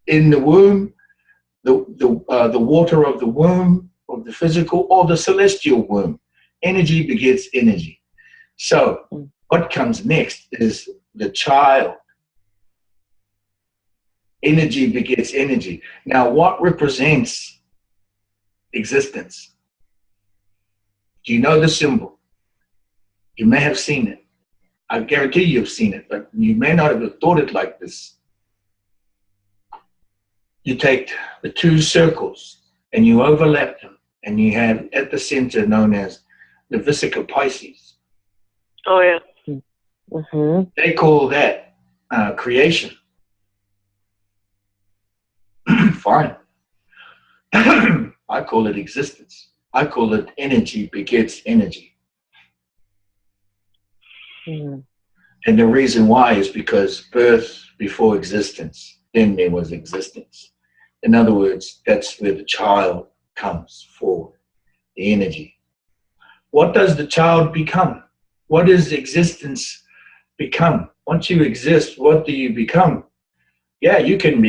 Speaker 1: In the womb, the water of the womb, of the physical, or the celestial womb, energy begets energy. So, what comes next is the child. Energy begets energy. Now, what represents existence? Do you know the symbol? You may have seen it. I guarantee you've seen it, but you may not have thought it like this. You take the two circles and you overlap them, and you have at the center known as the Waikara Pisces.
Speaker 3: Oh, yeah.
Speaker 4: Mm-hmm.
Speaker 1: They call that creation. Fine. I call it existence. I call it energy begets energy.
Speaker 4: Mm-hmm.
Speaker 1: And the reason why is because birth before existence, then there was existence. In other words, that's where the child comes forward, the energy. What does the child become? What does existence become? Once you exist, what do you become? Yeah, you can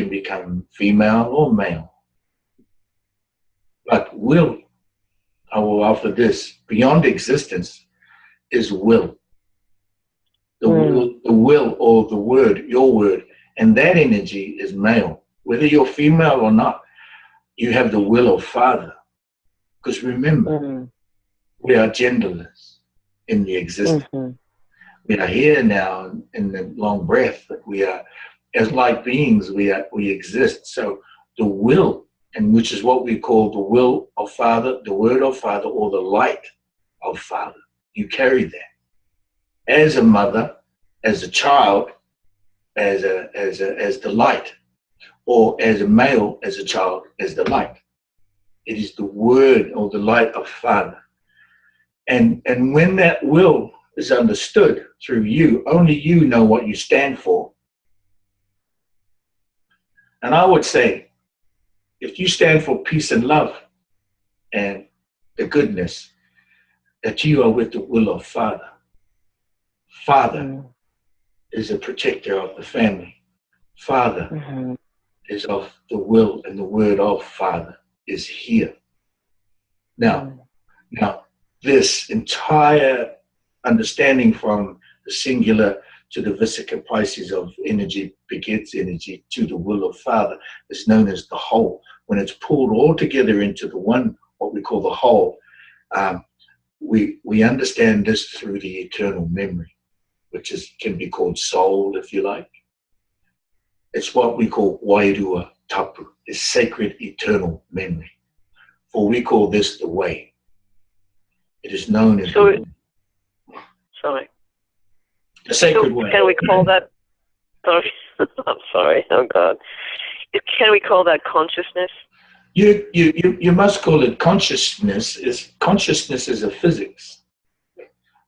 Speaker 1: become female or male. But will, I will offer this, beyond existence is will. The will or the word, your word, and that energy is male. Whether you're female or not, you have the will of Father. Because remember, we are genderless in the existence.
Speaker 4: Mm-hmm.
Speaker 1: We are here now in the long breath, but we are, as light beings, we exist. So the will, and which is what we call the will of Father, the word of Father, or the light of Father. You carry that. As a mother, as a child, as the light, or as a male, as a child, as the light. It is the word or the light of Father. And when that will is understood through you, only you know what you stand for. And I would say, if you stand for peace and love, and the goodness that you are with the will of Father. Father is a protector of the family. Father is of the will and the word of Father is here. Now, this entire understanding from the singular to the Vesica Pisces of energy begets energy to the will of Father is known as the whole. When it's pulled all together into the one, what we call the whole, we understand this through the eternal memory, which can be called soul, if you like. It's what we call Wairua Tapu, is sacred eternal memory. For we call this the way. It is known as
Speaker 3: sorry.
Speaker 1: The sacred way.
Speaker 3: Can we call that? Sorry, I'm sorry. Oh God. Can we call that consciousness?
Speaker 1: You must call it consciousness. Consciousness is a physics.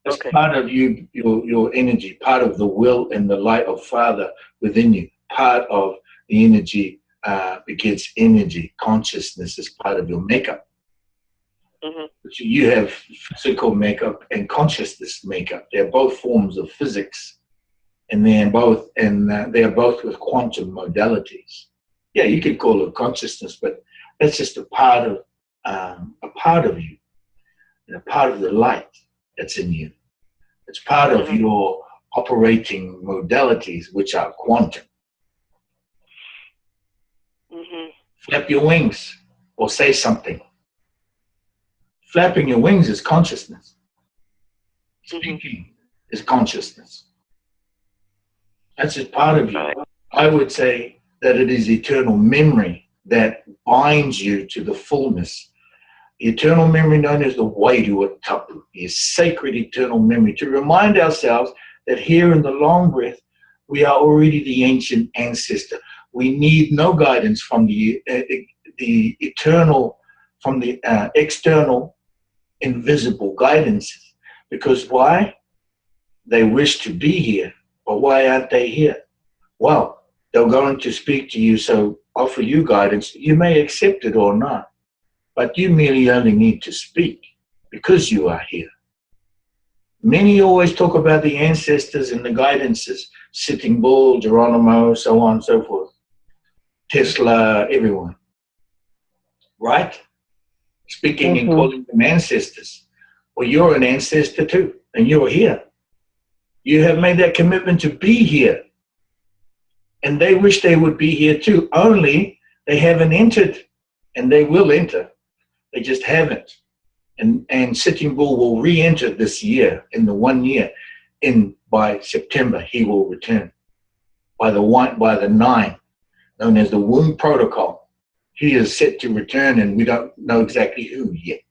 Speaker 1: It's part of your energy, part of the will and the light of Father within you. Part of the energy begets energy. Consciousness is part of your makeup. So you have physical makeup and consciousness makeup. They're both forms of physics, and they're both with quantum modalities. Yeah, you could call it consciousness, but that's just a part of you, and a part of the light that's in you. It's part of your operating modalities, which are quantum. Flap your wings or say something. Flapping your wings is consciousness. Speaking is consciousness. That's just part of you. I would say that it is eternal memory that binds you to the fullness. The eternal memory known as the Wairua Tapu is sacred eternal memory to remind ourselves that here in the long breath, we are already the ancient ancestor. We need no guidance from the eternal, from the external invisible guidances. Because why? They wish to be here, but why aren't they here? Well, they're going to speak to you, so offer you guidance. You may accept it or not, but you merely only need to speak because you are here. Many always talk about the ancestors and the guidances, Sitting Bull, Geronimo, so on and so forth, Tesla, everyone, right? Speaking and calling them ancestors. Well, you're an ancestor too, and you're here. You have made that commitment to be here. And they wish they would be here too, only they haven't entered, and they will enter. They just haven't. And Sitting Bull will re-enter this year, in the 1 year. By September, he will return. By the 9, known as the womb protocol. He is set to return, and we don't know exactly who yet.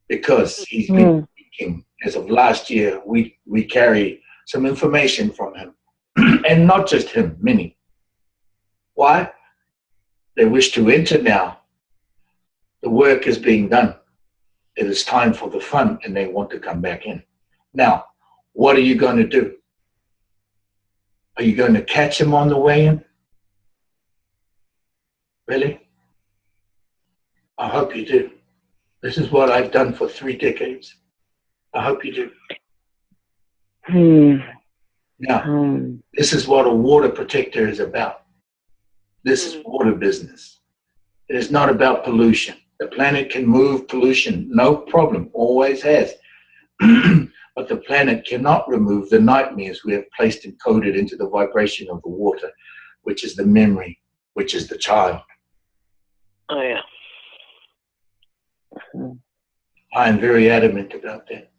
Speaker 1: Because he's been speaking. As of last year, we carry some information from him. And not just him, many. Why? They wish to enter now. The work is being done. It is time for the fun, and they want to come back in. Now, what are you going to do? Are you going to catch him on the way in? Really? I hope you do. This is what I've done for 3 decades. I hope you do. Now, this is what a water protector is about. This is water business. It is not about pollution. The planet can move pollution, no problem, always has. But the planet cannot remove the nightmares we have placed and coded into the vibration of the water, which is the memory, which is the child.
Speaker 3: Oh, yeah.
Speaker 1: I am very adamant about that.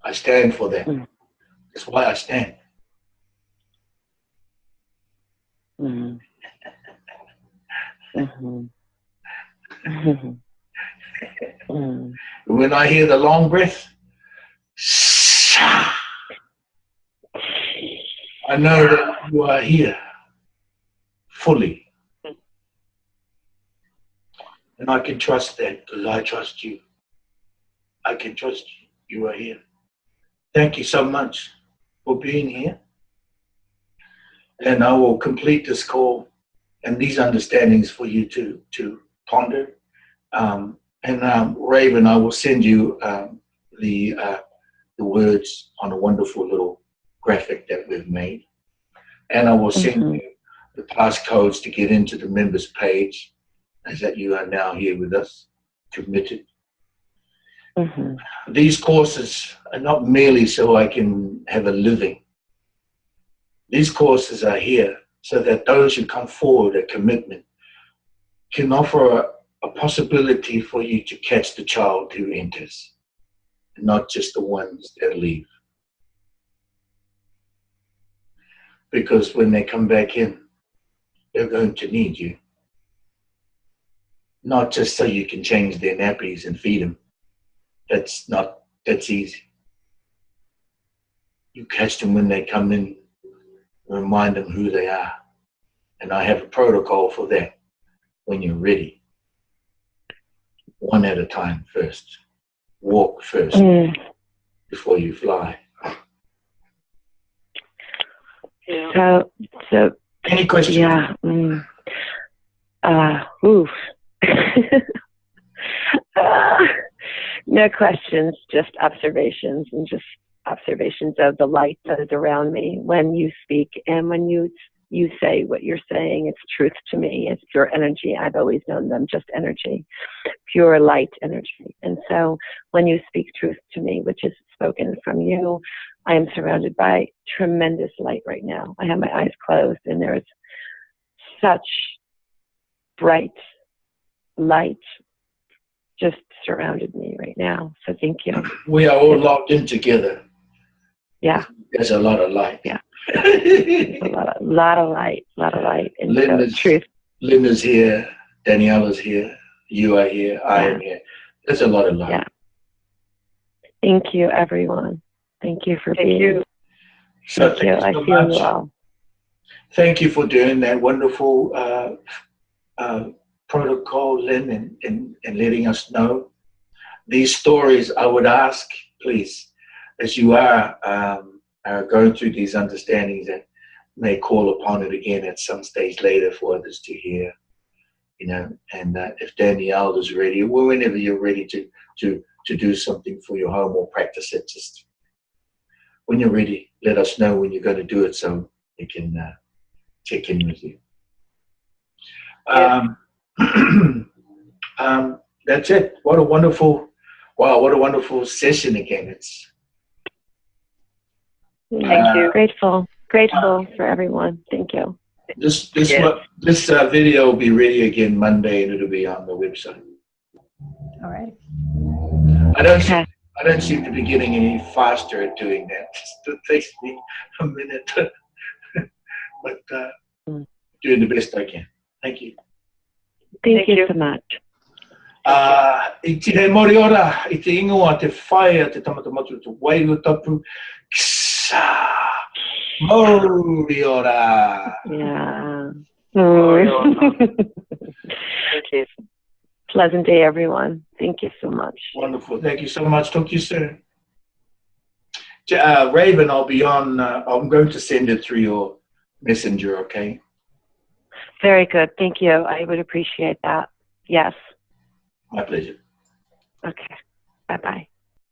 Speaker 1: I stand for that. That's why I stand. When I hear the long breath, I know that you are here fully. And I can trust that because I trust you. I can trust you. You are here. Thank you so much for being here. And I will complete this call and these understandings for you too. ponder. Raven, I will send you the words on a wonderful little graphic that we've made. And I will send you the passcodes to get into the members page, as that you are now here with us, committed. These courses are not merely so I can have a living. These courses are here so that those who come forward, a commitment, can offer a possibility for you to catch the child who enters, not just the ones that leave. Because when they come back in, they're going to need you. Not just so you can change their nappies and feed them. That's easy. You catch them when they come in, remind them who they are. And I have a protocol for that when you're ready. One at a time first. Walk first before you fly.
Speaker 4: So
Speaker 1: any questions?
Speaker 4: Yeah. No questions, just observations, and just observations of the light that is around me when you speak and when you say what you're saying. It's truth to me. It's pure energy. I've always known them just energy, pure light energy. And so when you speak truth to me, which is spoken from you, I am surrounded by tremendous light right now. I have my eyes closed and there is such bright light just surrounded me right now. So thank you.
Speaker 1: We are all locked in together.
Speaker 4: Yeah.
Speaker 1: There's a lot of light.
Speaker 4: Yeah. a lot of light. And
Speaker 1: Linda's,
Speaker 4: so truth.
Speaker 1: Linda's here. Daniela's here. You are here. I am here. There's a lot of light.
Speaker 4: Yeah. Thank you, everyone. Thank you for being
Speaker 3: you.
Speaker 1: So
Speaker 4: thank you. I feel you all.
Speaker 1: Thank you for doing that wonderful protocol, Lynn, and letting us know. These stories, I would ask, please, as you are going through these understandings, that may call upon it again at some stage later for others to hear, and if Danielle is ready, or whenever you're ready to do something for your home or practice it, just when you're ready, let us know when you're going to do it so we can check in with you. That's it. What a wonderful session again.
Speaker 4: Thank you. Grateful for everyone. Thank you.
Speaker 1: This video will be ready again Monday, and it'll be on the website.
Speaker 2: All right.
Speaker 1: I don't seem to be getting any faster at doing that. It takes me a minute, but doing the best I can. Thank you.
Speaker 4: Thank you so much.
Speaker 1: I te he mori ora, I te ingoa, te whaia, te tamatamatu, te wairu tapu, ksa, mori ora.
Speaker 4: Yeah.
Speaker 3: Thank you.
Speaker 4: Pleasant day, everyone. Thank you so much.
Speaker 1: Wonderful. Thank you so much. Talk to you soon. Raven, I'll be on. I'm going to send it through your messenger, okay?
Speaker 4: Very good. Thank you. I would appreciate that. Yes.
Speaker 1: My pleasure.
Speaker 4: Okay. Bye-bye.